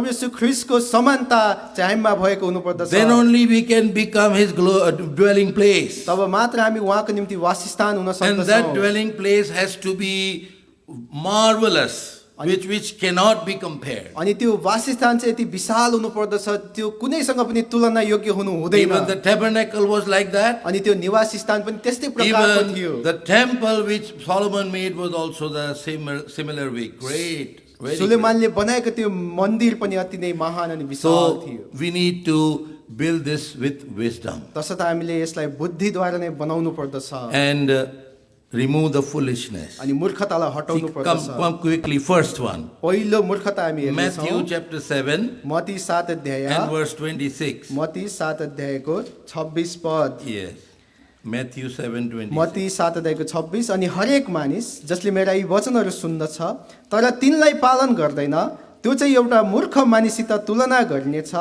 Speaker 2: यीशु ख्रीष्टको समानता चाहिँ हामीमा भएको हुनुपर्दछ।
Speaker 1: Then only we can become his dwelling place.
Speaker 2: तब मात्र हामी उहाँको निम्ति वासस्थान हुन
Speaker 1: And that
Speaker 2: सक्दछौँ।
Speaker 1: dwelling place has to be marvelous, which cannot be compared.
Speaker 2: अनि त्यो वासस्थान चाहिँ यति विशाल हुनु पर्दछ, त्यो कुनैसँग पनि तुलना योग्य हुनु हुँदैन।
Speaker 1: Even the tabernacle was like that.
Speaker 2: अनि त्यो निवास स्थान पनि त्यस्तै प्रकारको थियो।
Speaker 1: Even the temple which Solomon made was also the similar way. Great. Very great.
Speaker 2: सुलेमानले बनाएको त्यो मन्दिर पनि अति नै महान अनि विशाल थियो।
Speaker 1: So we need to build this with wisdom
Speaker 2: तसर्थ हामीले यसलाई बुद्धिद्वारा नै बनाउनु पर्दछ
Speaker 1: and remove the foolishness.
Speaker 2: अनि मूर्खतालाई हटाउनु पर्दछ।
Speaker 1: Come quickly, first one.
Speaker 2: पहिलो मूर्खता हामी हेर्नेछौँ
Speaker 1: Matthew chapter 7
Speaker 2: मत्ती 7 अध्याय
Speaker 1: and verse 26.
Speaker 2: मत्ती 7 अध्यायको 26 पद।
Speaker 1: Yes. Matthew 7:26.
Speaker 2: मत्ती 7 अध्यायको 26 अनि हरेक मानिस जसले मेरा यी वचनहरू सुन्दछ तर तिनलाई पालन गर्दैन त्यो चाहिँ एउटा मूर्ख मानिससित तुलना गरिनेछ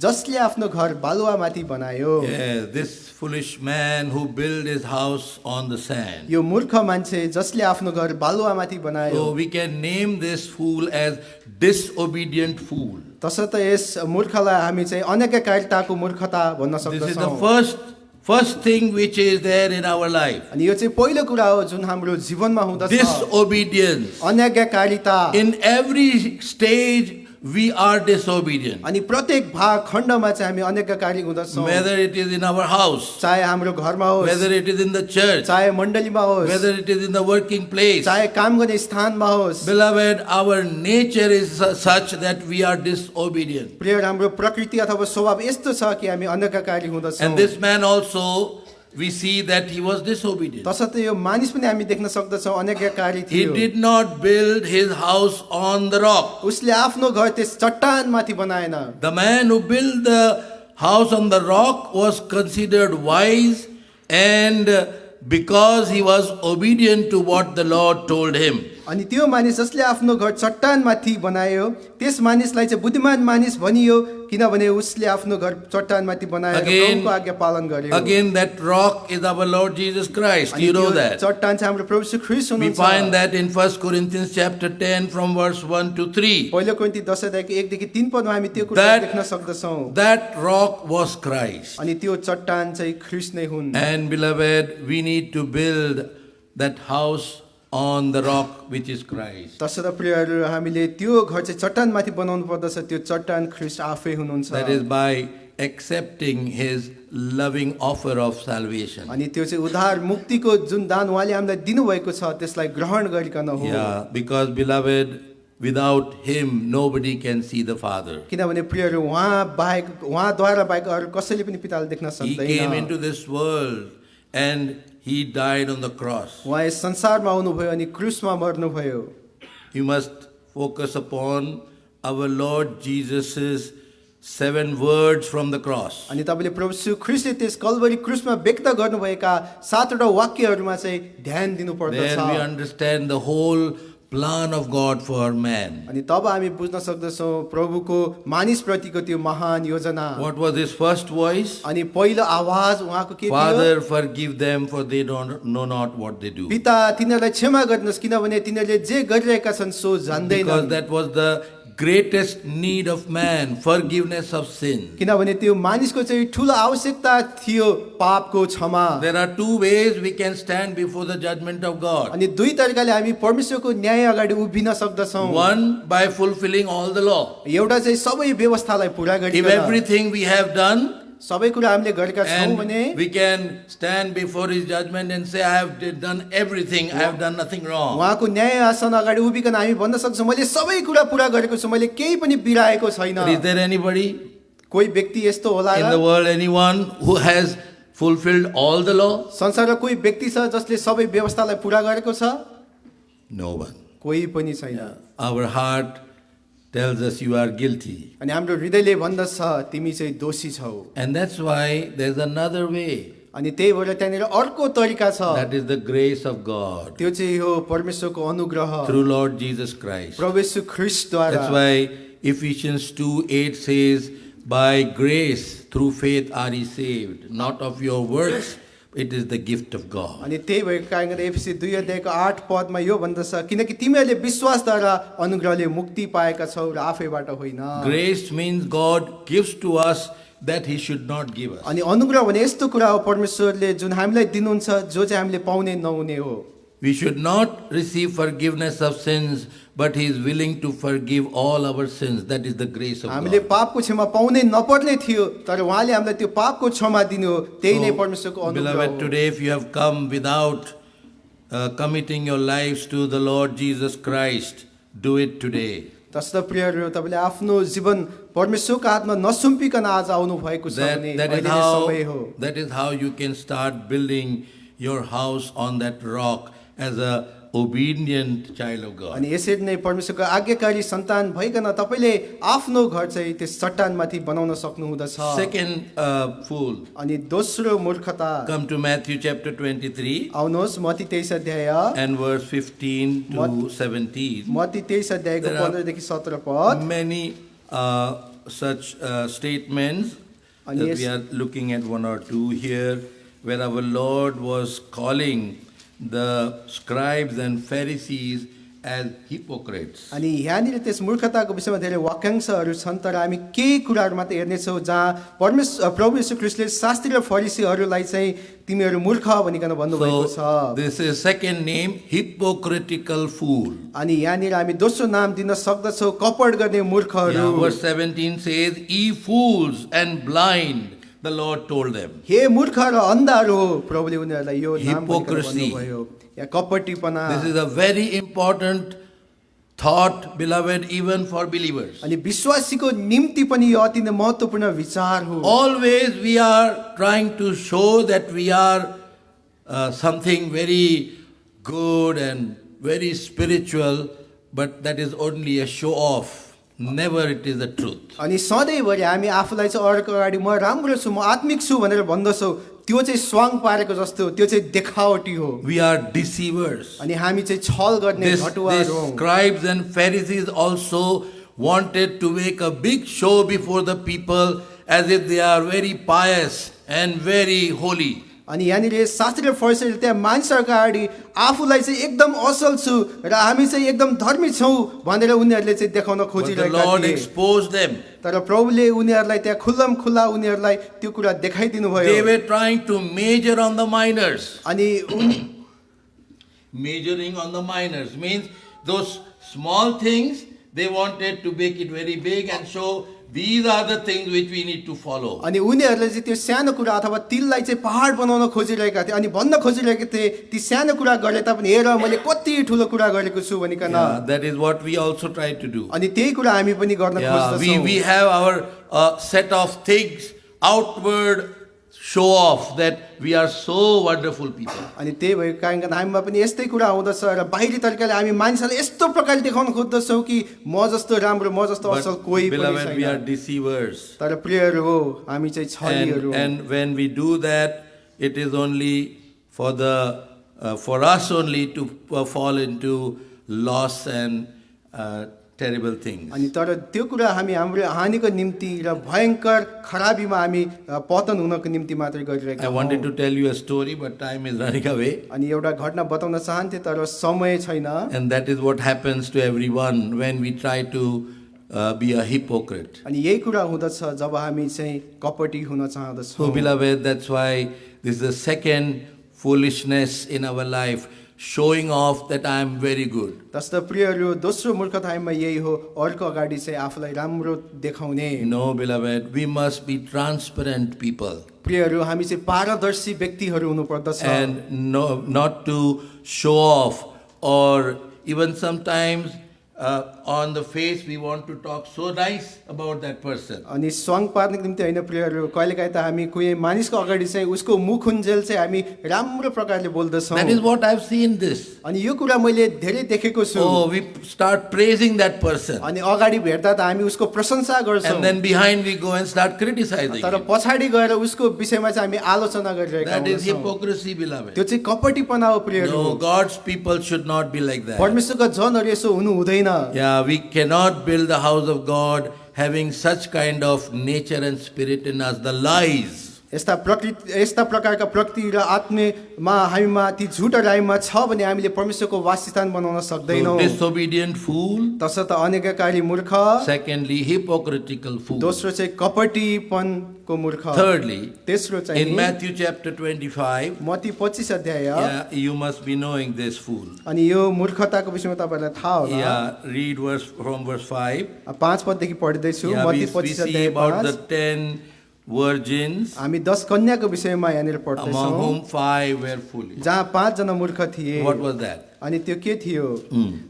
Speaker 2: जसले आफ्नो घर बालुवामाथि बनायो।
Speaker 1: Yes, this foolish man who built his house on the sand.
Speaker 2: यो मूर्ख मान्छे जसले आफ्नो घर बालुवामाथि बनायो।
Speaker 1: So we can name this fool as disobedient fool.
Speaker 2: तसर्थ यस मूर्खलाई हामी चाहिँ अनैक्यकारिताको मूर्खता भन्न
Speaker 1: This is the
Speaker 2: सक्दछौँ।
Speaker 1: first thing which is there in our life.
Speaker 2: अनि यो चाहिँ पहिलो कुरा हो जुन हाम्रो जीवनमा हुँदछ।
Speaker 1: Disobedience.
Speaker 2: अनैक्यकारिता।
Speaker 1: In every stage we are disobedient.
Speaker 2: अनि प्रत्येक भाग खण्डमा चाहिँ हामी अनैक्यकारी हुँदछौँ।
Speaker 1: Whether it is in our house,
Speaker 2: चाहे हाम्रो घरमा होस्,
Speaker 1: whether it is in the church,
Speaker 2: चाहे मण्डलीमा होस्,
Speaker 1: whether it is in the working place.
Speaker 2: चाहे काम गर्ने स्थानमा होस्।
Speaker 1: Beloved, our nature is such that we are disobedient.
Speaker 2: प्रिय, हाम्रो प्रकृति अथवा स्वभाव यस्तो छ कि हामी अनैक्यकारी हुँदछौँ।
Speaker 1: And this man also we see that he was disobedient.
Speaker 2: तसर्थ यो मानिस पनि हामी देख्न सक्दछौँ अनज्ञाकारी
Speaker 1: He
Speaker 2: थियो
Speaker 1: did not build his house on the rock.
Speaker 2: उसले आफ्नो घर त्यस चट्टानमाथि बनाएन
Speaker 1: The man who built the house on the rock was considered wise, and because he was obedient to what the Lord told him.
Speaker 2: अनि त्यो मानिस जसले आफ्नो घर चट्टानमाथि बनायो त्यस मानिसलाई चाहिँ बुद्धिमान मानिस भनियो किनभने उसले आफ्नो घर चट्टानमाथि बनाएर
Speaker 1: Again-
Speaker 2: प्रभुको आज्ञा पालन गर्यो
Speaker 1: Again, that rock is our Lord Jesus Christ.
Speaker 2: अनि
Speaker 1: You know
Speaker 2: त्यो
Speaker 1: that.
Speaker 2: चट्टान चाहिँ हाम्रो प्रभु श्री ख्रीष्ट
Speaker 1: We
Speaker 2: हुनुहुन्छ
Speaker 1: find that in 1 Corinthians chapter 10 from verse 1 to 3.
Speaker 2: पहिलो कोरिन्थी 10 अध्यायको 1 देखि 3 पदमा हामी त्यो कुरा
Speaker 1: That-
Speaker 2: देख्न सक्दछौँ
Speaker 1: That rock was Christ.
Speaker 2: अनि त्यो चट्टान चाहिँ ख्रीष्ट नै हुन्
Speaker 1: And beloved, we need to build that house on the rock which is Christ.
Speaker 2: तसर्थ प्रियहरू हामीले त्यो घर चाहिँ चट्टानमाथि बनाउनु पर्दछ त्यो चट्टान ख्रीष्ट आफै हुनुहुन्छ
Speaker 1: That is by accepting his loving offer of salvation.
Speaker 2: अनि त्यो चाहिँ उद्धार मुक्तिको जुन दान उहाँले हामीलाई दिनुभएको छ त्यसलाई ग्रहण गरिकन हो
Speaker 1: Yeah, because beloved, without him nobody can see the Father.
Speaker 2: किनभने प्रियहरू उहाँ बाहेक उहाँद्वारा बाहेक अरू कसैले पनि पितालाई देख्न
Speaker 1: He came
Speaker 2: सक्दैन
Speaker 1: into this world and he died on the cross.
Speaker 2: उहाँ यस संसारमा आउनुभयो अनि क्रुसमा मर्नुभयो
Speaker 1: You must focus upon our Lord Jesus' 7 words from the cross.
Speaker 2: अनि तपाईँले प्रभु श्री ख्रीष्टले त्यस कल्वरी क्रुसमा व्यक्त गर्नुभएका 7वटा वाक्यहरूमा चाहिँ ध्यान दिनु पर्दछ
Speaker 1: There we understand the whole plan of God for man.
Speaker 2: अनि तब हामी बुझ्न सक्दछौँ प्रभुको मानिसप्रतिको त्यो महान योजना
Speaker 1: What was his first voice?
Speaker 2: अनि पहिलो आवाज उहाँको के थियो
Speaker 1: Father, forgive them, for they don't know not what they do.
Speaker 2: पिता तिनीहरूलाई क्षमा गर्नुहोस् किनभने तिनीहरूले जे गरिरहेका छन् सो
Speaker 1: Because
Speaker 2: जान्दैनन्
Speaker 1: that was the greatest need of man, forgiveness of sin.
Speaker 2: किनभने त्यो मानिसको चाहिँ ठुलो आवश्यकता थियो पापको क्षमा
Speaker 1: There are 2 ways we can stand before the judgment of God.
Speaker 2: अनि दुई तरिकाले हामी परमेश्वरको न्याय अगाडि उभिन सक्दछौँ
Speaker 1: One, by fulfilling all the law.
Speaker 2: एउटा चाहिँ सबै व्यवस्थालाई पुरा
Speaker 1: If
Speaker 2: गरिकन
Speaker 1: everything we have done,
Speaker 2: सबै कुरा हामीले गरेका छौँ भने
Speaker 1: and we can stand before his judgment and say, I have done everything, I have done nothing wrong.
Speaker 2: उहाँको न्याय आसन अगाडि उभिकन हामी भन्न सक्छौँ मैले सबै कुरा पुरा गरेको छु मैले केही पनि बिराएको छैन
Speaker 1: But is there anybody
Speaker 2: कोही व्यक्ति यस्तो होला
Speaker 1: in the world, anyone who has fulfilled all the law?
Speaker 2: संसारमा कोही व्यक्ति छ जसले सबै व्यवस्थालाई पुरा गरेको छ
Speaker 1: No one.
Speaker 2: कोही पनि छैन
Speaker 1: Our heart tells us you are guilty.
Speaker 2: अनि हाम्रो हृदयले भन्दछ तिमी चाहिँ दोषी छौ
Speaker 1: And that's why there's another way.
Speaker 2: अनि त्यही भएर त्यहाँनिर अर्को तरिका छ
Speaker 1: That is the grace of God
Speaker 2: त्यो चाहिँ हो परमेश्वरको अनुग्रह
Speaker 1: through Lord Jesus Christ.
Speaker 2: प्रभु येशू ख्रीष्टद्वारा
Speaker 1: That's why Ephesians 2:8 says, by grace through faith are ye saved, not of your works, it is the gift of God.
Speaker 2: अनि त्यही भएको कारणले एफएसी 2 अध्यायको 8 पदमा यो भन्दछ किनकि तिमीहरूले विश्वासद्वारा अनुग्रहले मुक्ति पाएका छौ र आफैबाट होइन
Speaker 1: Grace means God gives to us that he should not give us.
Speaker 2: अनि अनुग्रह भने यस्तो कुरा हो परमेश्वरले जुन हामीलाई दिनुहुन्छ जो चाहिँ हामीले पाउने नहुने हो
Speaker 1: We should not receive forgiveness of sins, but he is willing to forgive all our sins. That is the grace of
Speaker 2: हामीले
Speaker 1: God.
Speaker 2: पापको क्षमा पाउनै नपर्ने थियो तर उहाँले हामीलाई त्यो पापको क्षमा दिनु हो त्यही नै परमेश्वरको अनुग्रह
Speaker 1: Beloved,
Speaker 2: हो
Speaker 1: today if you have come without committing your lives to the Lord Jesus Christ, do it today.
Speaker 2: तसर्थ प्रियहरू तपाईँले आफ्नो जीवन परमेश्वरको हातमा नसुम्पिकन आज आउनु भएको छ भने
Speaker 1: That
Speaker 2: अहिले
Speaker 1: is
Speaker 2: नै समय हो
Speaker 1: that is how you can start building your house on that rock as a obedient child of God.
Speaker 2: अनि यसरी नै परमेश्वरको आज्ञाकारी सन्तान भइकन तपाईँले आफ्नो घर चाहिँ त्यस चट्टानमाथि बनाउन सक्नुहुँदछ
Speaker 1: Second fool.
Speaker 2: अनि दोस्रो मूर्खता
Speaker 1: Come to Matthew chapter 23
Speaker 2: आउनुहोस् मत्ती 23 अध्याय
Speaker 1: and verse 15 to 17.
Speaker 2: मत्ती 23 अध्यायको
Speaker 1: There are
Speaker 2: 15 देखि 17 पद
Speaker 1: Many such statements
Speaker 2: And
Speaker 1: that
Speaker 2: yes-
Speaker 1: we are looking at 1 or 2 here, where our Lord was calling the scribes and Pharisees as hypocrites.
Speaker 2: अनि यहाँनिर त्यस मूर्खताको विषयमा धेरै वाक्यांशहरू छन् तर हामी केही कुराहरू मात्रै हेर्नेछौँ जहाँ प्रभु यीशु ख्रीष्टले शास्त्री र फरिसीहरूलाई चाहिँ तिमीहरू मूर्ख भनिकन भन्नुभएको छ
Speaker 1: So this is second name, hypocritical fool.
Speaker 2: अनि यहाँनिर हामी दोस्रो नाम दिन सक्दछौँ कपट गर्ने मूर्खहरू
Speaker 1: Yeah, verse 17 says, "Ye fools and blind," the Lord told them.
Speaker 2: हे मूर्ख र अन्धार हो प्रभुले उनीहरूलाई यो नाम भनिकन
Speaker 1: Hypocrisy.
Speaker 2: भन्नुभयो या कपटीपना
Speaker 1: This is a very important thought, beloved, even for believers.
Speaker 2: अनि विश्वासीको निम्ति पनि यो अति नै महत्त्वपूर्ण विचार हो।
Speaker 1: Always we are trying to show that we are something very good and very spiritual, but that is only a show off. Never it is the truth.
Speaker 2: अनि सधैँभरि हामी आफूलाई चाहिँ अरूको अगाडि म राम्रो छु, म आत्मिक छु भनेर भन्दछौँ, त्यो चाहिँ स्वाङ पारेको जस्तो, त्यो चाहिँ देखावटी हो।
Speaker 1: We are deceivers.
Speaker 2: अनि हामी चाहिँ छल गर्ने
Speaker 1: This
Speaker 2: घटुवाहरू हौँ।
Speaker 1: scribes and Pharisees also wanted to make a big show before the people as if they are very pious and very holy.
Speaker 2: अनि यहाँनिर शास्त्री र फरिसीहरूले त्यहाँ मानिसहरूको अगाडि आफूलाई चाहिँ एकदम असल छु र हामी चाहिँ एकदम धर्मी छौँ भनेर उनीहरूले चाहिँ देखाउन
Speaker 1: But the
Speaker 2: खोजिरहेका
Speaker 1: Lord
Speaker 2: थिए।
Speaker 1: exposed them.
Speaker 2: तर प्रभुले उनीहरूलाई त्यहाँ खुल्लम खुल्ला उनीहरूलाई त्यो कुरा देखाइदिनु
Speaker 1: They
Speaker 2: भयो।
Speaker 1: were trying to major on the minors.
Speaker 2: अनि
Speaker 1: Majoring on the minors means those small things, they wanted to make it very big and show these are the things which we need to follow.
Speaker 2: अनि उनीहरूले चाहिँ त्यो सानो कुरा अथवा तिललाई चाहिँ पहाड बनाउन खोजिरहेका थिए अनि भन्न खोजिरहेका थिए ती सानो कुरा गरे तापनि हेर मैले कति ठुलो कुरा गरेको छु भनिकन।
Speaker 1: Yeah, that is what we also try to do.
Speaker 2: अनि त्यही कुरा हामी पनि गर्न
Speaker 1: Yeah,
Speaker 2: खोज्दछौँ।
Speaker 1: we have our set of things, outward show off that we are so wonderful people.
Speaker 2: अनि त्यही भएको कारण हामीमा पनि यस्तै कुरा हुँदछ र बाहिरी तरिकाले हामी मानिसलाई यस्तो प्रकारले देखाउन खोज्दछौँ कि म जस्तो राम्रो म जस्तो असल
Speaker 1: But
Speaker 2: कोही पनि
Speaker 1: beloved, we are
Speaker 2: छैन।
Speaker 1: deceivers.
Speaker 2: तर प्रियहरू हो हामी चाहिँ छलीहरू हौँ।
Speaker 1: And when we do that, it is only for us only to fall into loss and terrible things.
Speaker 2: अनि तर त्यो कुरा हामी हाम्रो हानिको निम्ति र भयङ्कर खराबीमा हामी पतन हुनको निम्ति मात्रै गरिरहेका
Speaker 1: I wanted
Speaker 2: हौँ।
Speaker 1: to tell you a story, but time is running away.
Speaker 2: अनि एउटा घटना बताउन चाहन्थे तर समय छैन।
Speaker 1: And that is what happens to everyone when we try to be a hypocrite.
Speaker 2: अनि यही कुरा हुँदछ जब हामी चाहिँ कपटी हुन
Speaker 1: So,
Speaker 2: चाहँदछौँ।
Speaker 1: beloved, that's why this is the second foolishness in our life, showing off that I am very good.
Speaker 2: जस्तो प्रियहरू दोस्रो मूर्खतामा यही हो अर्को अगाडि चाहिँ आफूलाई राम्रो देखाउने।
Speaker 1: No, beloved, we must be transparent people.
Speaker 2: प्रियहरू हामी चाहिँ पारदर्शी व्यक्तिहरू हुनुपर्दछ।
Speaker 1: And no, not to show off, or even sometimes on the face we want to talk so nice about that person.
Speaker 2: अनि स्वाङ पार्नको निम्ति होइन प्रियहरू कहिलेकाहीँ त हामी कुनै मानिसको अगाडि चाहिँ उसको मुखुन्जेल चाहिँ हामी राम्रो प्रकारले बोल्दछौँ।
Speaker 1: That is what I've seen this.
Speaker 2: अनि यो कुरा मैले धेरै देखेको छु।
Speaker 1: Oh, we start praising that person.
Speaker 2: अनि अगाडि भेट्दा त हामी उसको प्रशंसा गर्छौँ
Speaker 1: And then behind we go and start criticizing
Speaker 2: तर
Speaker 1: him.
Speaker 2: पछाडि गएर उसको विषयमा चाहिँ हामी आलोचना गरिरहेका
Speaker 1: That is
Speaker 2: हुन्छौँ।
Speaker 1: hypocrisy, beloved.
Speaker 2: त्यो चाहिँ कपटीपना हो प्रियहरू।
Speaker 1: No, God's people should not be like that.
Speaker 2: परमेश्वरका जनहरू यसो हुनु हुँदैन।
Speaker 1: Yeah, we cannot build the house of God having such kind of nature and spirit in us, the lies.
Speaker 2: यस्ता प्रकारका प्रकृति र आत्मामा हामीमा ती झुटहरू हामीमा छ भने हामीले परमेश्वरको वासस्थान बनाउन
Speaker 1: So,
Speaker 2: सक्दैनौँ।
Speaker 1: disobedient fool.
Speaker 2: तसर्थ अनेककारी मूर्ख,
Speaker 1: Secondly, hypocritical fool.
Speaker 2: दोस्रो चाहिँ कपटीपनको मूर्ख,
Speaker 1: Thirdly,
Speaker 2: तेस्रो
Speaker 1: in
Speaker 2: चाहिँ
Speaker 1: Matthew chapter 25,
Speaker 2: मत्ती 25 अध्याय।
Speaker 1: yeah, you must be knowing this fool.
Speaker 2: अनि यो मूर्खताको विषयमा तपाईँलाई थाहा होला।
Speaker 1: Yeah, read from verse 5.
Speaker 2: 5 पददेखि पढ्दैछु।
Speaker 1: Yeah,
Speaker 2: मत्ती
Speaker 1: we
Speaker 2: 25
Speaker 1: see
Speaker 2: अध्याय
Speaker 1: about
Speaker 2: 5।
Speaker 1: the 10 virgins,
Speaker 2: हामी 10 कन्याको विषयमा यहाँनिर
Speaker 1: among
Speaker 2: पढ्दैछौँ
Speaker 1: whom 5 were foolish.
Speaker 2: जहाँ 5 जना मूर्ख थिए।
Speaker 1: What was that?
Speaker 2: अनि त्यो के थियो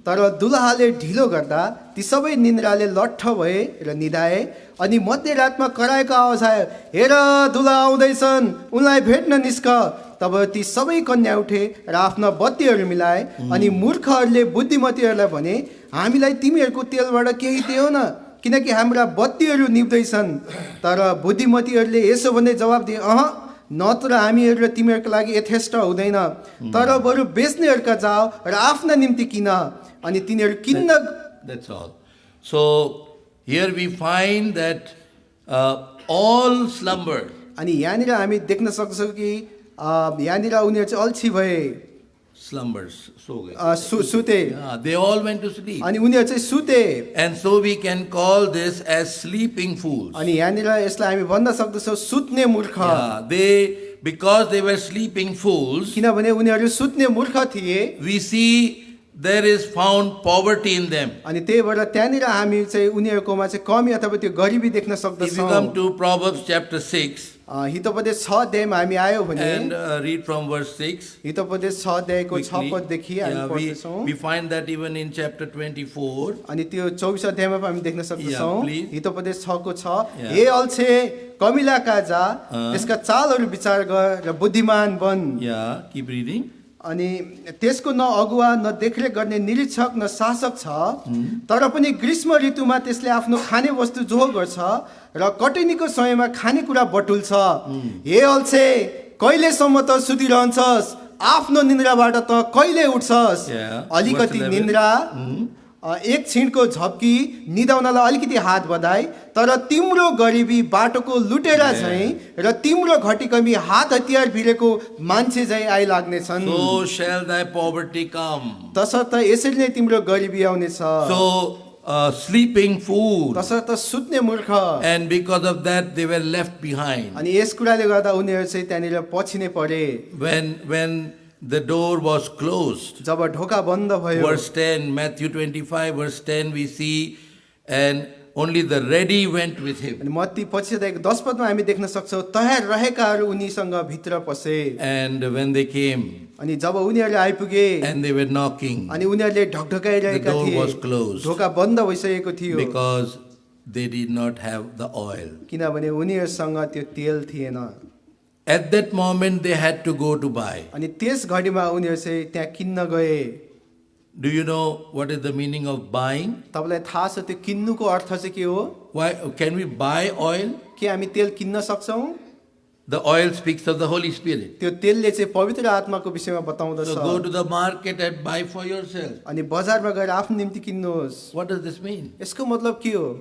Speaker 2: तर दुलहाले ढिलो गर्दा ती सबै निन्द्राले लट्ठ भए र निदाए अनि मध्यरातमा कराएको आवाज आयो हेर दुलहा आउँदैछन् उनलाई भेट्न निस्क तब ती सबै कन्या उठे र आफ्ना बत्तीहरू मिलाए अनि मूर्खहरूले बुद्धिमतीहरूलाई भने हामीलाई तिमीहरूको तेलबाट केही दियो न किनकि हाम्रा बत्तीहरू निप्दैछन् तर बुद्धिमतीहरूले यसो भन्दै जवाब दिए नत्र हामीहरू र तिमीहरूको लागि यथेष्ट हुँदैन तर बरु बेच्नेहरूका जाओ र आफ्ना निम्ति किन अनि तिनीहरू किन्न।
Speaker 1: That's all. So here we find that all slumbered.
Speaker 2: अनि यहाँनिर हामी देख्न सक्छौँ कि यहाँनिर उनीहरू चाहिँ अल्छी भए
Speaker 1: Slumbers. So
Speaker 2: सुते
Speaker 1: yeah, they all went to sleep.
Speaker 2: अनि उनीहरू चाहिँ सुते
Speaker 1: And so we can call this as sleeping fools.
Speaker 2: अनि यहाँनिर यसलाई हामी भन्न सक्दछौँ सुत्ने मूर्ख
Speaker 1: Because they were sleeping fools,
Speaker 2: किनभने उनीहरू सुत्ने मूर्ख थिए।
Speaker 1: we see there is found poverty in them.
Speaker 2: अनि त्यही भएर त्यहाँनिर हामी चाहिँ उनीहरूकोमा चाहिँ कमी अथवा त्यो गरिबी देख्न
Speaker 1: If you
Speaker 2: सक्दछौँ।
Speaker 1: come to Proverbs chapter 6
Speaker 2: Hitopadesha 6 अध्यायमा हामी आयो भने
Speaker 1: and read from verse 6,
Speaker 2: Hitopadesha 6 अध्यायको 6
Speaker 1: quickly,
Speaker 2: पददेखि हामी
Speaker 1: yeah,
Speaker 2: पढ्छौँ।
Speaker 1: we find that even in chapter 24,
Speaker 2: अनि त्यो 24 अध्यायमा पनि हामी देख्न सक्दछौँ।
Speaker 1: Yeah, please.
Speaker 2: हितोपदेश 6 को 6
Speaker 1: Yeah.
Speaker 2: हे अल्छे कमिला का जा त्यसका चालहरू विचार गर र बुद्धिमान बन।
Speaker 1: yeah, keep reading.
Speaker 2: अनि त्यसको न अगुवा न देखरेख गर्ने निरीक्षक न शासक छ, तर पनि ग्रीष्म ऋतुमा त्यसले आफ्नो खाने वस्तु जोहो गर्छ र कटनीको समयमा खानेकुरा बटुल्छ। हे अल्छे कहिलेसम्म त सुतिरहन्छस्, आफ्नो निन्द्राबाट त कहिले उठ्छस्।
Speaker 1: Yeah.
Speaker 2: अलिकति
Speaker 1: Verse 11.
Speaker 2: निन्द्रा एक छिणको झप्की निदाउनलाई अलिकति हात बधाई, तर तिम्रो गरिबी बाटोको लुटेरा झैँ र तिम्रो घटीकमी हात हतियार भिरेको मान्छे झैँ आइलाग्नेछन्।
Speaker 1: So shall thy poverty come.
Speaker 2: तसर्थ यसरी नै तिम्रो गरिबी आउनेछ।
Speaker 1: So sleeping food,
Speaker 2: तसर्थ सुत्ने मूर्ख।
Speaker 1: and because of that they were left behind.
Speaker 2: अनि यस कुराले गर्दा उनीहरू चाहिँ त्यहाँनिर पछि नै परे।
Speaker 1: When the door was closed,
Speaker 2: जब ढोका बन्द भयो,
Speaker 1: verse 10, Matthew 25, verse 10, we see, and only the ready went with him.
Speaker 2: अनि मत्ती 25:10 पदमा हामी देख्न सक्छौँ तयार रहेकाहरू उनीसँग भित्र पसे।
Speaker 1: And when they came
Speaker 2: अनि जब उनीहरूले आइपुगे
Speaker 1: and they were knocking,
Speaker 2: अनि उनीहरूले ढकढकाइरहेका
Speaker 1: The door
Speaker 2: थिए,
Speaker 1: was closed.
Speaker 2: ढोका बन्द भइसकेको थियो
Speaker 1: because they did not have the oil.
Speaker 2: किनभने उनीहरूसँग त्यो तेल थिएन।
Speaker 1: At that moment, they had to go to buy.
Speaker 2: अनि त्यस घडीमा उनीहरू चाहिँ त्यहाँ किन्न गए।
Speaker 1: Do you know what is the meaning of buying?
Speaker 2: तपाईँलाई थाहा छ त्यो किन्नुको अर्थ चाहिँ के हो?
Speaker 1: Why can we buy oil?
Speaker 2: के हामी तेल किन्न सक्छौँ?
Speaker 1: The oil speaks of the Holy Spirit.
Speaker 2: त्यो तेलले चाहिँ पवित्र आत्माको विषयमा बताउँदछ।
Speaker 1: So go to the market and buy for yourself.
Speaker 2: अनि बजारमा गएर आफ्नो निम्ति किन्नुहोस्।
Speaker 1: What does this mean?
Speaker 2: यसको मतलब के हो?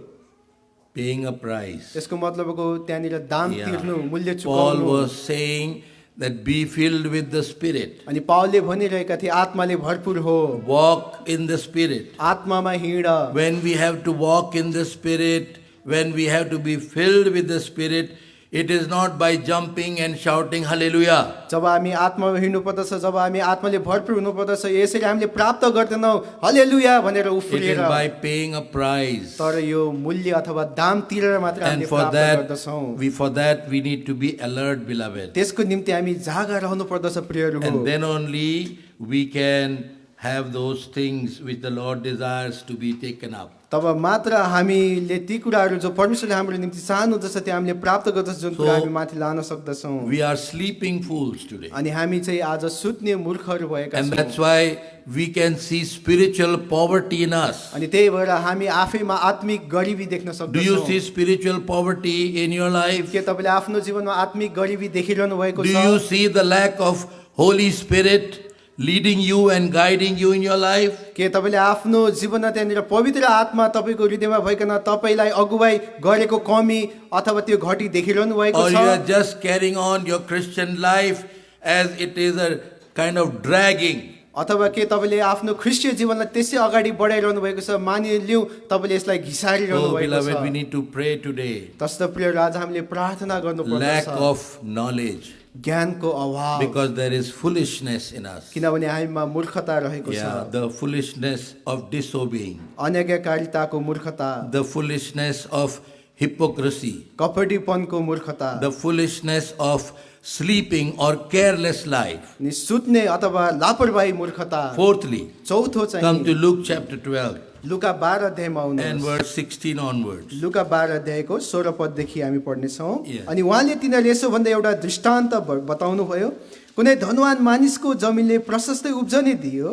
Speaker 1: Paying a price.
Speaker 2: यसको मतलबको त्यहाँनिर दाम
Speaker 1: Yeah.
Speaker 2: तिर्नु, मूल्य
Speaker 1: Paul
Speaker 2: चुकाउनु।
Speaker 1: was saying that be filled with the Spirit.
Speaker 2: अनि पावलले भनिरहेका थिए आत्माले भरपुर हो,
Speaker 1: Walk in the Spirit.
Speaker 2: आत्मामा हिँड।
Speaker 1: When we have to walk in the Spirit, when we have to be filled with the Spirit, it is not by jumping and shouting hallelujah.
Speaker 2: जब हामी आत्मामा हिँड्नु पर्दछ, जब हामी आत्माले भरपुर हुनु पर्दछ, यसरी हामीले प्राप्त गर्दैनौँ हल्लेलुया भनेर
Speaker 1: It
Speaker 2: उफ्रिएर,
Speaker 1: is by paying a price.
Speaker 2: तर यो मूल्य अथवा दाम तिरेर मात्र
Speaker 1: And
Speaker 2: हामीले
Speaker 1: for
Speaker 2: प्राप्त
Speaker 1: that,
Speaker 2: गर्दछौँ।
Speaker 1: for that we need to be alert, beloved.
Speaker 2: त्यसको निम्ति हामी जागा रहनु पर्दछ प्रियहरू।
Speaker 1: And then only we can have those things which the Lord desires to be taken up.
Speaker 2: तब मात्र हामीले ती कुराहरू जो परमेश्वरले हाम्रो निम्ति चाहनुहुन्छ त्यो हामीले प्राप्त गर्दछ, जुन कुरा हामी माथि लान सक्दछौँ।
Speaker 1: We are sleeping fools today.
Speaker 2: अनि हामी चाहिँ आज सुत्ने मूर्खहरू भएका
Speaker 1: And
Speaker 2: छौँ।
Speaker 1: that's why we can see spiritual poverty in us.
Speaker 2: अनि त्यही भएर हामी आफैमा आत्मिक गरिबी देख्न
Speaker 1: Do you
Speaker 2: सक्दछौँ।
Speaker 1: see spiritual poverty in your life?
Speaker 2: के तपाईँले आफ्नो जीवनमा आत्मिक गरिबी देखिरहनु भएको
Speaker 1: Do
Speaker 2: छ?
Speaker 1: you see the lack of Holy Spirit leading you and guiding you in your life?
Speaker 2: के तपाईँले आफ्नो जीवनमा त्यहाँनिर पवित्र आत्मा तपाईँको हृदयमा भइकन तपाईँलाई अगुवाई गरेको कमी अथवा त्यो घटी देखिरहनु भएको
Speaker 1: Or you are
Speaker 2: छ?
Speaker 1: just carrying on your Christian life as it is a kind of dragging?
Speaker 2: अथवा के तपाईँले आफ्नो ख्रिस्टीय जीवनलाई त्यसै अगाडि बढाइरहनु भएको छ? मानिलिउँ तपाईँले यसलाई घिसारिरहनु
Speaker 1: Oh,
Speaker 2: भएको
Speaker 1: beloved, we
Speaker 2: छ।
Speaker 1: need to pray today.
Speaker 2: तस्तो प्रिय आज हामीले प्रार्थना
Speaker 1: Lack
Speaker 2: गर्नुपर्दछ,
Speaker 1: of knowledge,
Speaker 2: ज्ञानको अभाव,
Speaker 1: because there is foolishness in us.
Speaker 2: किनभने हामीमा मूर्खता रहेको
Speaker 1: Yeah,
Speaker 2: छ।
Speaker 1: the foolishness of disobeying,
Speaker 2: अनज्ञाकारिताको मूर्खता,
Speaker 1: the foolishness of hypocrisy,
Speaker 2: कपटीपनको मूर्खता,
Speaker 1: the foolishness of sleeping or careless life.
Speaker 2: अनि सुत्ने अथवा लापरवाही मूर्खता।
Speaker 1: Fourthly,
Speaker 2: चौथो
Speaker 1: come
Speaker 2: चाहिँ
Speaker 1: to Luke chapter 12
Speaker 2: लुका 12 अध्यायमा
Speaker 1: and
Speaker 2: आउनुहोस्।
Speaker 1: verse 16 onwards.
Speaker 2: लुका 12 अध्यायको 16 पददेखि हामी पढ्नेछौँ।
Speaker 1: Yeah.
Speaker 2: अनि उहाँले तिनीहरूले यसो भन्दा एउटा दृष्टान्त बताउनु भयो। कुनै धनवान मानिसको जमिनले प्रशस्तै उब्जनी दियो,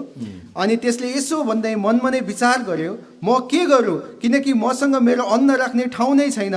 Speaker 2: अनि त्यसले यसो भन्दै मनमा नै विचार गर्यो, म के गरौँ, किनकि मसँग मेरो अन्न राख्ने ठाउँ नै छैन।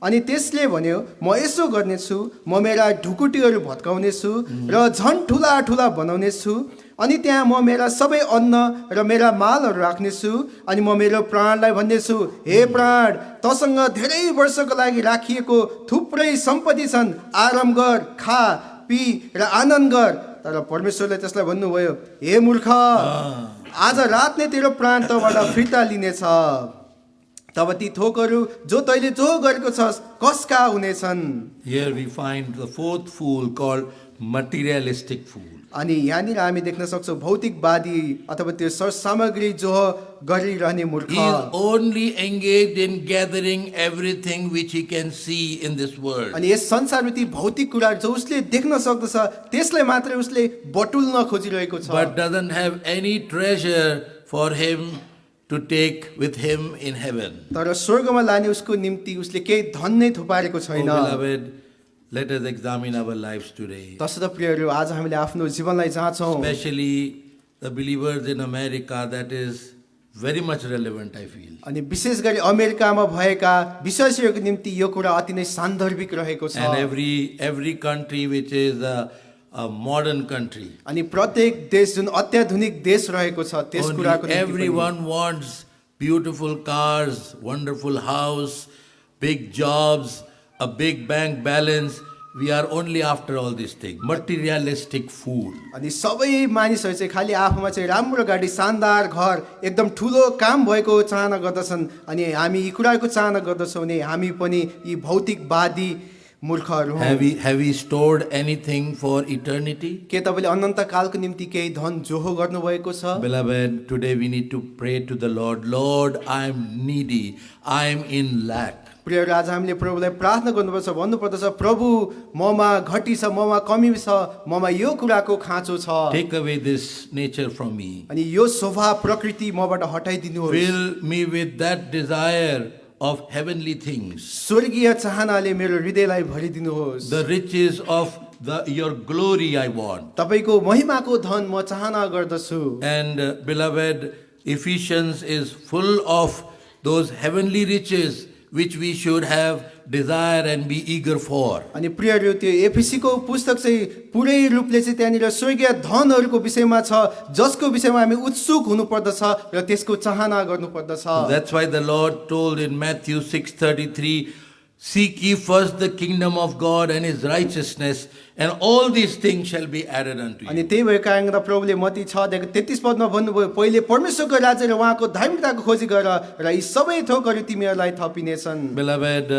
Speaker 2: अनि त्यसले भन्यो, म यसो गर्नेछु, म मेरा ढुकुटीहरू भत्काउनेछु र झन् ठुला ठुला बनाउनेछु, अनि त्यहाँ म मेरा सबै अन्न र मेरा मालहरू राख्नेछु, अनि म मेरो प्राणलाई भन्नेछु, हे प्राण, तसँग धेरै वर्षको लागि राखिएको थुप्रै सम्पत्ति छन्, आराम गर, खा पी र आनन्द गर। तर परमेश्वरले त्यसलाई भन्नुभयो, हे मूर्ख, आज रात नै तेरो प्राण तबाट फिर्ता लिनेछ। तब ती थोकहरू जो तैँले जो गरेको छस् कसका हुनेछन्।
Speaker 1: Here we find the fourth fool called materialistic fool.
Speaker 2: अनि यहाँनिर हामी देख्न सक्छौँ भौतिकवादी अथवा त्यो सरसामग्री जो गरिरहने मूर्ख।
Speaker 1: He is only engaged in gathering everything which he can see in this world.
Speaker 2: अनि यस संसारमा ती भौतिक कुराहरू जो उसले देख्न सक्दछ त्यसलाई मात्रै उसले बटुल्न खोजिरहेको छ।
Speaker 1: But doesn't have any treasure for him to take with him in heaven.
Speaker 2: तर स्वर्गमा लाने उसको निम्ति उसले केही धन नै थुपारेको
Speaker 1: Oh,
Speaker 2: छैन।
Speaker 1: beloved, let us examine our lives today.
Speaker 2: तसर्थ प्रियहरू आज हामीले आफ्नो जीवनलाई जाँचौँ।
Speaker 1: Especially the believers in America, that is very much relevant, I feel.
Speaker 2: अनि विशेष गरी अमेरिकामा भएका विश्वासीहरूको निम्ति यो कुरा अति नै सान्दर्भिक रहेको छ।
Speaker 1: And every country which is a modern country,
Speaker 2: अनि प्रत्येक देश जुन अत्याधुनिक देश रहेको छ त्यस कुराको
Speaker 1: only
Speaker 2: निम्ति पनि।
Speaker 1: everyone wants beautiful cars, wonderful house, big jobs, a big bank balance. We are only after all these things. Materialistic fool.
Speaker 2: अनि सबै मानिसहरू चाहिँ खालि आफूमा चाहिँ राम्रो गाडी शानदार घर एकदम ठुलो काम भएको चाहना गर्दछन् अनि हामी यी कुराको चाहना गर्दछौँ भने हामी पनि यी भौतिकवादी मूर्खहरू हौँ।
Speaker 1: Have we stored anything for eternity?
Speaker 2: के तपाईँले अनन्तकालको निम्ति केही धन जोहो गर्नुभएको छ?
Speaker 1: Beloved, today we need to pray to the Lord. Lord, I am needy. I am in lack.
Speaker 2: प्रियहरू आज हामीले प्रभुलाई प्रार्थना गर्नुपर्छ भन्नुपर्दछ प्रभु ममा घटी छ ममा कमी छ ममा यो कुराको खाँचो छ
Speaker 1: Take away this nature from me.
Speaker 2: अनि यो स्वभाव प्रकृति मबाट हटाइदिनुहोस्।
Speaker 1: Fill me with that desire of heavenly things,
Speaker 2: स्वर्गीय चाहनाले मेरो हृदयलाई भरिदिनुहोस्।
Speaker 1: the riches of your glory I want.
Speaker 2: तपाईँको महिमाको धन म चाहना गर्दछु।
Speaker 1: And beloved, Ephesians is full of those heavenly riches which we should have desire and be eager for.
Speaker 2: अनि प्रियहरू त्यो एफिसीको पुस्तक चाहिँ पुरै रूपले चाहिँ त्यहाँनिर स्वर्गीय धनहरूको विषयमा छ जसको विषयमा हामी उत्सुक हुनुपर्दछ र त्यसको चाहना गर्नुपर्दछ।
Speaker 1: That's why the Lord told in Matthew 6:33, seek ye first the kingdom of God and his righteousness, and all these things shall be added unto
Speaker 2: अनि
Speaker 1: you.
Speaker 2: त्यही भएको कारण गर्दा प्रभुले मत्ती 6:33 पदमा भन्नुभयो पहिले परमेश्वरको राज्य र उहाँको धार्मिकताको खोजी गर र यी सबै थोकहरू तिमीहरूलाई थपिनेछन्।
Speaker 1: Beloved,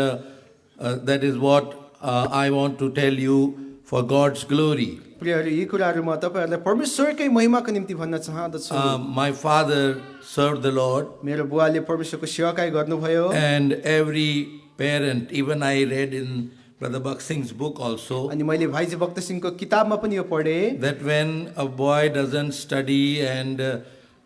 Speaker 1: that is what I want to tell you for God's glory.
Speaker 2: प्रियहरू यी कुराहरू म तपाईँहरूलाई परमेश्वरकै महिमाको निम्ति भन्न चाहदछु।
Speaker 1: My father served the Lord,
Speaker 2: मेरो बुवाले परमेश्वरको सेवाकाई गर्नुभयो
Speaker 1: and every parent, even I read in Brother Bakh Singh's book also,
Speaker 2: अनि मैले भाइजी भक्त सिंहको किताबमा पनि यो पढेँ
Speaker 1: that when a boy doesn't study and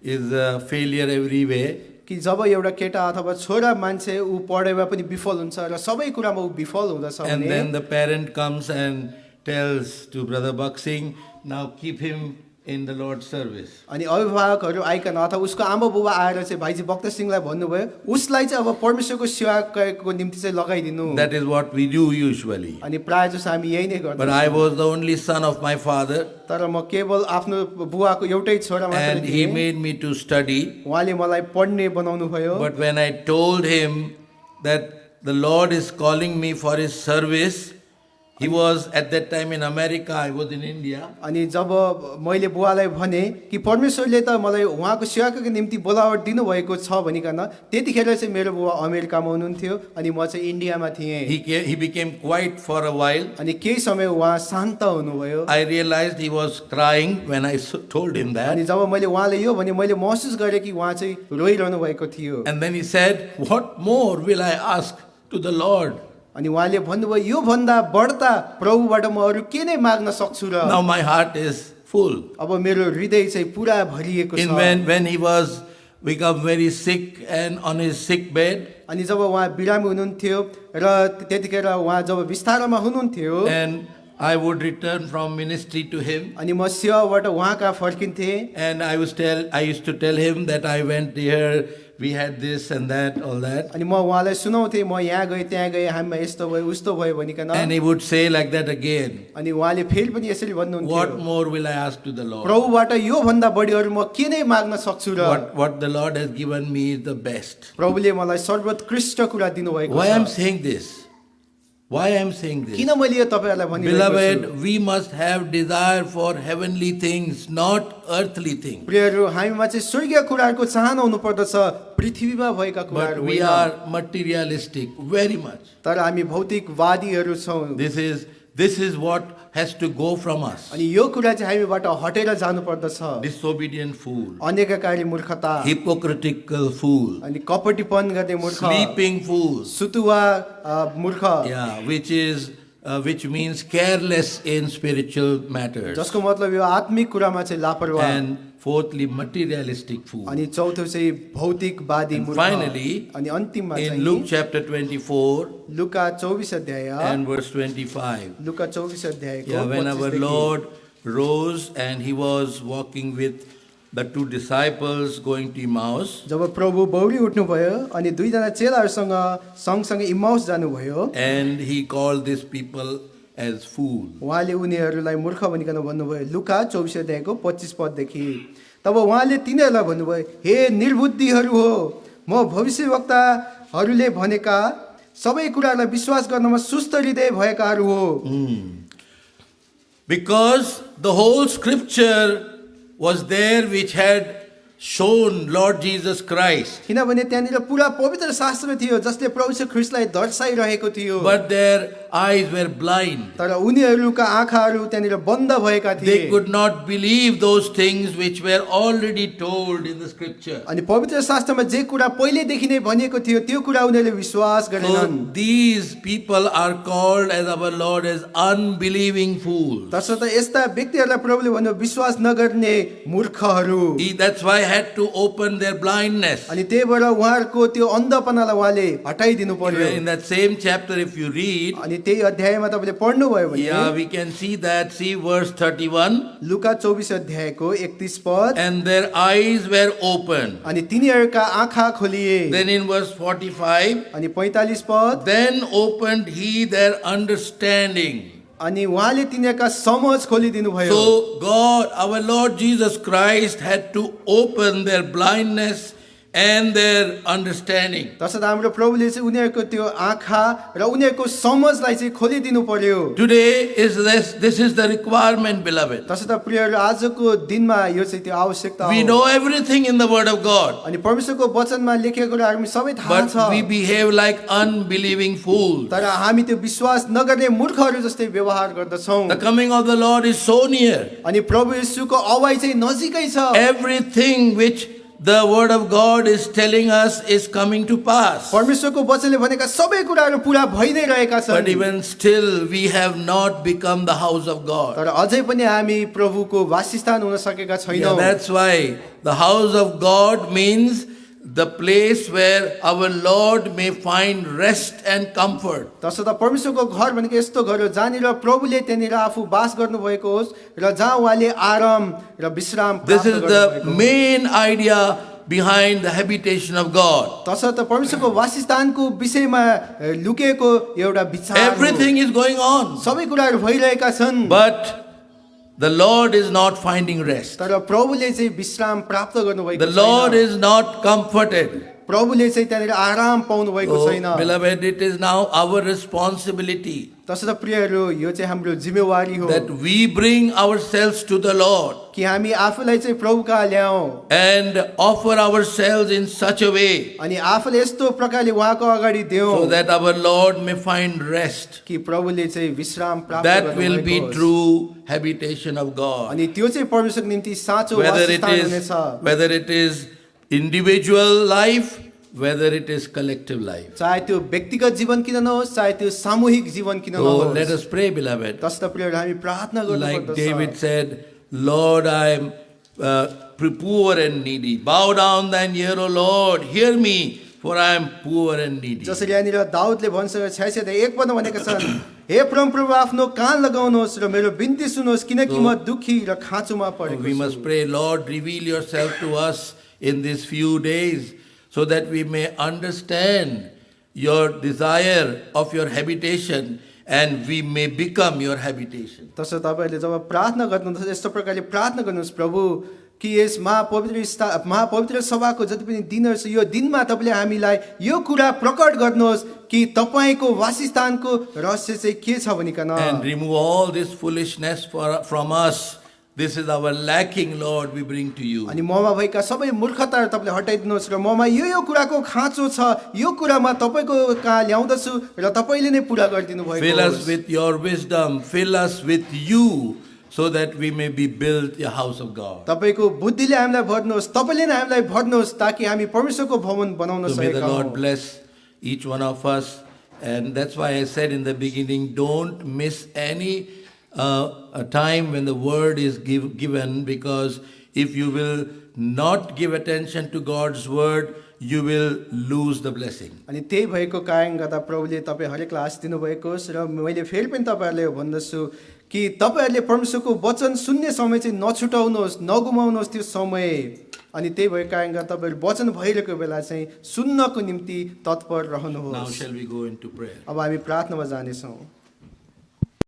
Speaker 1: is a failure every way,
Speaker 2: कि जब एउटा केटा अथवा छोरा मान्छे ऊ पढेमा पनि विफल हुन्छ र सबै कुरामा ऊ विफल हुँदछ
Speaker 1: and
Speaker 2: भने
Speaker 1: then the parent comes and tells to Brother Bakh Singh, now keep him in the Lord's service.
Speaker 2: अनि अभिभावकहरू आइकन अथवा उसको आमा बुबा आएर चाहिँ भाइजी भक्त सिंहलाई भन्नुभयो उसलाई चाहिँ अब परमेश्वरको सेवाको निम्ति चाहिँ लगाइदिनु।
Speaker 1: That is what we do usually.
Speaker 2: अनि प्रायः जस्तो हामी यही नै
Speaker 1: But
Speaker 2: गर्छौँ।
Speaker 1: I was the only son of my father,
Speaker 2: तर म केवल आफ्नो बुवाको एउटै छोरा मात्र
Speaker 1: and he
Speaker 2: थिएँ।
Speaker 1: made me to study.
Speaker 2: उहाँले मलाई पढ्ने बनाउनु भयो।
Speaker 1: But when I told him that the Lord is calling me for his service, he was at that time in America, I was in India.
Speaker 2: अनि जब मैले बुवालाई भने कि परमेश्वरले त मलाई उहाँको सेवाको निम्ति बोलावट दिनुभएको छ भनिकन त्यतिखेर चाहिँ मेरो बुवा अमेरिकामा हुनुहुन्थ्यो अनि म चाहिँ इन्डियामा थिएँ।
Speaker 1: He became quiet for a while.
Speaker 2: अनि केही समय उहाँ शान्त हुनुभयो।
Speaker 1: I realized he was crying when I told him that.
Speaker 2: अनि जब मैले उहाँले यो भने मैले महसुस गरेँ कि उहाँ चाहिँ रोइरहनु भएको थियो।
Speaker 1: And then he said, what more will I ask to the Lord?
Speaker 2: अनि उहाँले भन्नुभयो यो भन्दा बढ्ता प्रभुबाट म अरू के नै माग्न सक्छु र
Speaker 1: Now my heart is full.
Speaker 2: अब मेरो हृदय चाहिँ पुरा भरिएको
Speaker 1: In
Speaker 2: छ।
Speaker 1: when he was become very sick and on his sick bed,
Speaker 2: अनि जब उहाँ बिरामी हुनुहुन्थ्यो र त्यतिखेर उहाँ जब बिस्तारामा हुनुहुन्थ्यो
Speaker 1: and I would return from ministry to him,
Speaker 2: अनि म सेवाबाट उहाँका फर्किन्थेँ
Speaker 1: and I used to tell him that I went here, we had this and that, all that.
Speaker 2: अनि म उहाँलाई सुनाउँथेँ म यहाँ गएँ त्यहाँ गएँ हामीमा यस्तो भयो उस्तो भयो भनिकन
Speaker 1: And he would say like that again,
Speaker 2: अनि उहाँले फेरि पनि यसरी भन्नुहुन्थ्यो
Speaker 1: what more will I ask to the Lord?
Speaker 2: प्रभुबाट यो भन्दा बढी अरू म के नै माग्न सक्छु र
Speaker 1: What the Lord has given me is the best.
Speaker 2: प्रभुले मलाई सर्वोत्कृष्ट कुरा दिनुभएको
Speaker 1: Why I'm
Speaker 2: छ।
Speaker 1: saying this? Why I am saying this?
Speaker 2: किन मैले यो तपाईँहरूलाई भनिरहेको छु?
Speaker 1: Beloved, we must have desire for heavenly things, not earthly things.
Speaker 2: प्रियहरू, हामीमा चाहिँ स्वर्गीय कुराहरूको चाहना हुनुपर्दछ, पृथ्वीमा भएका
Speaker 1: But
Speaker 2: कुराहरू
Speaker 1: we
Speaker 2: होइन।
Speaker 1: are materialistic, very much.
Speaker 2: तर हामी भौतिकवादीहरू छौँ
Speaker 1: This is what has to go from us.
Speaker 2: अनि यो कुरा चाहिँ हामीबाट हटेर जानुपर्दछ।
Speaker 1: Disobedient fool,
Speaker 2: अनेककारी मूर्खता
Speaker 1: hypocritical fool,
Speaker 2: अनि कपटीपन गर्ने मूर्ख,
Speaker 1: sleeping fools,
Speaker 2: सुतुवा मूर्ख,
Speaker 1: yeah, which means careless in spiritual matters.
Speaker 2: जसको मतलब यो आत्मिक कुरामा चाहिँ लापरवाह,
Speaker 1: And fourthly, materialistic fool.
Speaker 2: अनि चौथो चाहिँ भौतिकवादी
Speaker 1: And
Speaker 2: मूर्ख,
Speaker 1: finally,
Speaker 2: अनि अन्तिममा
Speaker 1: in Luke
Speaker 2: चाहिँ
Speaker 1: chapter 24
Speaker 2: लुका 24 अध्याय,
Speaker 1: and verse 25.
Speaker 2: लुका 24 अध्यायको
Speaker 1: Yeah, when our
Speaker 2: 25 देखि।
Speaker 1: Lord rose and he was walking with the two disciples going to Emmaus,
Speaker 2: जब प्रभु बौरी उठ्नुभयो अनि दुईजना चेलाहरूसँग सँगसँगै इम्माउस जानुभयो,
Speaker 1: and he called these people as fools.
Speaker 2: उहाँले उनीहरूलाई मूर्ख भनिकन भन्नुभयो। लुका 24 अध्यायको 25 पददेखि, तब उहाँले तिनीहरूलाई भन्नुभयो, हे निर्बुद्धिहरू हो, म भविष्यवक्ताहरूले भनेका सबै कुराहरूलाई विश्वास गर्नमा सुस्त हृदय भएकाहरू हो।
Speaker 1: Because the whole scripture was there which had shown Lord Jesus Christ,
Speaker 2: किनभने त्यहाँनिर पुरा पवित्र शास्त्र थियो जसले प्रभु यीशु ख्रीष्टलाई दर्शाइरहेको थियो,
Speaker 1: but their eyes were blind.
Speaker 2: तर उनीहरूका आँखाहरू त्यहाँनिर बन्द भएका थिए।
Speaker 1: They could not believe those things which were already told in the scripture.
Speaker 2: अनि पवित्र शास्त्रमा जे कुरा पहिलेदेखि नै भनिएको थियो त्यो कुरा उनीहरूले विश्वास गरेनन्।
Speaker 1: So these people are called as our Lord as unbelieving fools.
Speaker 2: तसर्थ यस्ता व्यक्तिहरूलाई प्रभुले भन्नु विश्वास नगर्ने मूर्खहरू।
Speaker 1: That's why I had to open their blindness.
Speaker 2: अनि त्यही भएर उहाँहरूको त्यो अन्धपनालाई उहाँले हटाइदिनु पर्यो।
Speaker 1: In that same chapter, if you read,
Speaker 2: अनि त्यही अध्यायमा तपाईँले पढ्नुभयो भने
Speaker 1: yeah, we can see that. See verse 31.
Speaker 2: लुका 24 अध्यायको 31 पद,
Speaker 1: And their eyes were open.
Speaker 2: अनि तिनीहरूका आँखा खोलिए।
Speaker 1: Then in verse 45,
Speaker 2: अनि 45 पद,
Speaker 1: then opened he their understanding.
Speaker 2: अनि उहाँले तिनीहरूका समझ खोलिदिनु भयो।
Speaker 1: So God, our Lord Jesus Christ, had to open their blindness and their understanding.
Speaker 2: तसर्थ हाम्रो प्रभुले चाहिँ उनीहरूको त्यो आँखा र उनीहरूको समझलाई चाहिँ खोलिदिनु पर्यो।
Speaker 1: Today is this is the requirement, beloved.
Speaker 2: तसर्थ प्रियहरू, आजको दिनमा यो चाहिँ त्यो आवश्यकता
Speaker 1: We
Speaker 2: हो।
Speaker 1: know everything in the Word of God,
Speaker 2: अनि परमेश्वरको वचनमा लेखेको कुराहरू सबै थाहा
Speaker 1: but
Speaker 2: छ,
Speaker 1: we behave like unbelieving fools.
Speaker 2: तर हामी त्यो विश्वास नगर्ने मूर्खहरू जस्तै व्यवहार गर्दछौँ।
Speaker 1: The coming of the Lord is so near.
Speaker 2: अनि प्रभु येशूको आवाज चाहिँ नजिकै छ।
Speaker 1: Everything which the Word of God is telling us is coming to pass.
Speaker 2: परमेश्वरको वचनले भनेका सबै कुराहरू पूरा भइ नै रहेका
Speaker 1: But
Speaker 2: छन्,
Speaker 1: even still, we have not become the house of God.
Speaker 2: तर अझै पनि हामी प्रभुको वासस्थान हुन सकेका
Speaker 1: Yeah,
Speaker 2: छैनौँ।
Speaker 1: that's why the house of God means the place where our Lord may find rest and comfort.
Speaker 2: तसर्थ परमेश्वरको घर भनेको यस्तो घर हो जहाँनिर प्रभुले त्यहाँनिर आफू वास गर्नुभएको होस् र जहाँ उहाँले आराम र विश्राम
Speaker 1: This
Speaker 2: प्राप्त
Speaker 1: is the
Speaker 2: गर्नुभएको होस्।
Speaker 1: main idea behind the habitation of God.
Speaker 2: तसर्थ परमेश्वरको वासस्थानको विषयमा लुकेको एउटा विचार हो।
Speaker 1: Everything is going on,
Speaker 2: सबै कुराहरू भइरहेका छन्,
Speaker 1: but the Lord is not finding rest.
Speaker 2: तर प्रभुले चाहिँ विश्राम प्राप्त गर्नुभएको
Speaker 1: The Lord
Speaker 2: छैन।
Speaker 1: is not comforted.
Speaker 2: प्रभुले चाहिँ त्यहाँनिर आराम पाउनु भएको
Speaker 1: Oh,
Speaker 2: छैन।
Speaker 1: beloved, it is now our responsibility
Speaker 2: तसर्थ प्रियहरू, यो चाहिँ हाम्रो जिम्मेवारी हो
Speaker 1: that we bring ourselves to the Lord
Speaker 2: कि हामी आफूलाई चाहिँ प्रभु कहाँ ल्याउँ
Speaker 1: and offer ourselves in such a way
Speaker 2: अनि आफूले यस्तो प्रकारले उहाँको अगाडि दियौँ
Speaker 1: so that our Lord may find rest.
Speaker 2: कि प्रभुले चाहिँ विश्राम प्राप्त
Speaker 1: That will
Speaker 2: गर्नुभएको
Speaker 1: be
Speaker 2: होस्।
Speaker 1: true habitation of God.
Speaker 2: अनि त्यो चाहिँ परमेश्वरको निम्ति साँचो
Speaker 1: Whether it
Speaker 2: वासस्थान
Speaker 1: is
Speaker 2: हुनेछ,
Speaker 1: whether it is individual life, whether it is collective life.
Speaker 2: चाहे त्यो व्यक्तिगत जीवन किन नहोस्, चाहे त्यो सामूहिक जीवन किन
Speaker 1: So let
Speaker 2: नहोस्।
Speaker 1: us pray, beloved.
Speaker 2: तसर्थ प्रियहरू, हामी प्रार्थना
Speaker 1: Like David
Speaker 2: गर्नुपर्दछ।
Speaker 1: said, Lord, I am poor and needy. Bow down thine ear, O Lord, hear me, for I am poor and needy.
Speaker 2: जसरी यहाँनिर दाउदले भन्छ 86 अध्याय 1 पदमा भनेका छन्, हे परमप्रभु आफ्नो कान लगाउनुहोस् र मेरो बिन्ती सुन्नुहोस् किनकि म दुखी र खाँचोमा परेको
Speaker 1: We must
Speaker 2: छु।
Speaker 1: pray, Lord, reveal yourself to us in these few days so that we may understand your desire of your habitation and we may become your habitation.
Speaker 2: तसर्थ तपाईँहरूले जब प्रार्थना गर्नुहुन्छ यस्तो प्रकारले प्रार्थना गर्नुहोस्, प्रभु कि यस महापवित्र सभाको जति पनि दिनहरू छ यो दिनमा तपाईँले हामीलाई यो कुरा प्रकट गर्नुहोस् कि तपाईँको वासस्थानको रहस्य चाहिँ के छ भनिकन
Speaker 1: And remove all this foolishness from us. This is our lacking, Lord, we bring to you.
Speaker 2: अनि ममा भएका सबै मूर्खताहरू तपाईँले हटाइदिनुहोस् र ममा यो कुराको खाँचो छ यो कुरामा तपाईँको कहाँ ल्याउँदछु र तपाईँले नै पुरा गरिदिनु भएको
Speaker 1: Fill us
Speaker 2: होस्।
Speaker 1: with your wisdom. Fill us with you so that we may be built a house of God.
Speaker 2: तपाईँको बुद्धिले हामीलाई भर्नुहोस् तपाईँले नै हामीलाई भर्नुहोस् ताकि हामी परमेश्वरको भवन बनाउन
Speaker 1: So may the
Speaker 2: सकेका
Speaker 1: Lord
Speaker 2: हौँ।
Speaker 1: bless each one of us. And that's why I said in the beginning, don't miss any a time when the word is given, because if you will not give attention to God's word, you will lose the blessing.
Speaker 2: अनि त्यही भएको कारण गर्दा प्रभुले तपाईँ हरेकलाई आशिष दिनुभएको होस् र मैले फेरि पनि तपाईँहरूलाई यो भन्दछु कि तपाईँहरूले परमेश्वरको वचन सुन्ने समय चाहिँ नछुटाउनुहोस् नगुमाउनुहोस् त्यो समय। अनि त्यही भएको कारण गर्दा तपाईँहरू वचन भइरहेको बेला चाहिँ सुन्नको निम्ति तत्पर
Speaker 1: Now
Speaker 2: रहनुहोस्।
Speaker 1: shall we go into prayer?
Speaker 2: अब हामी प्रार्थनामा जानेछौँ।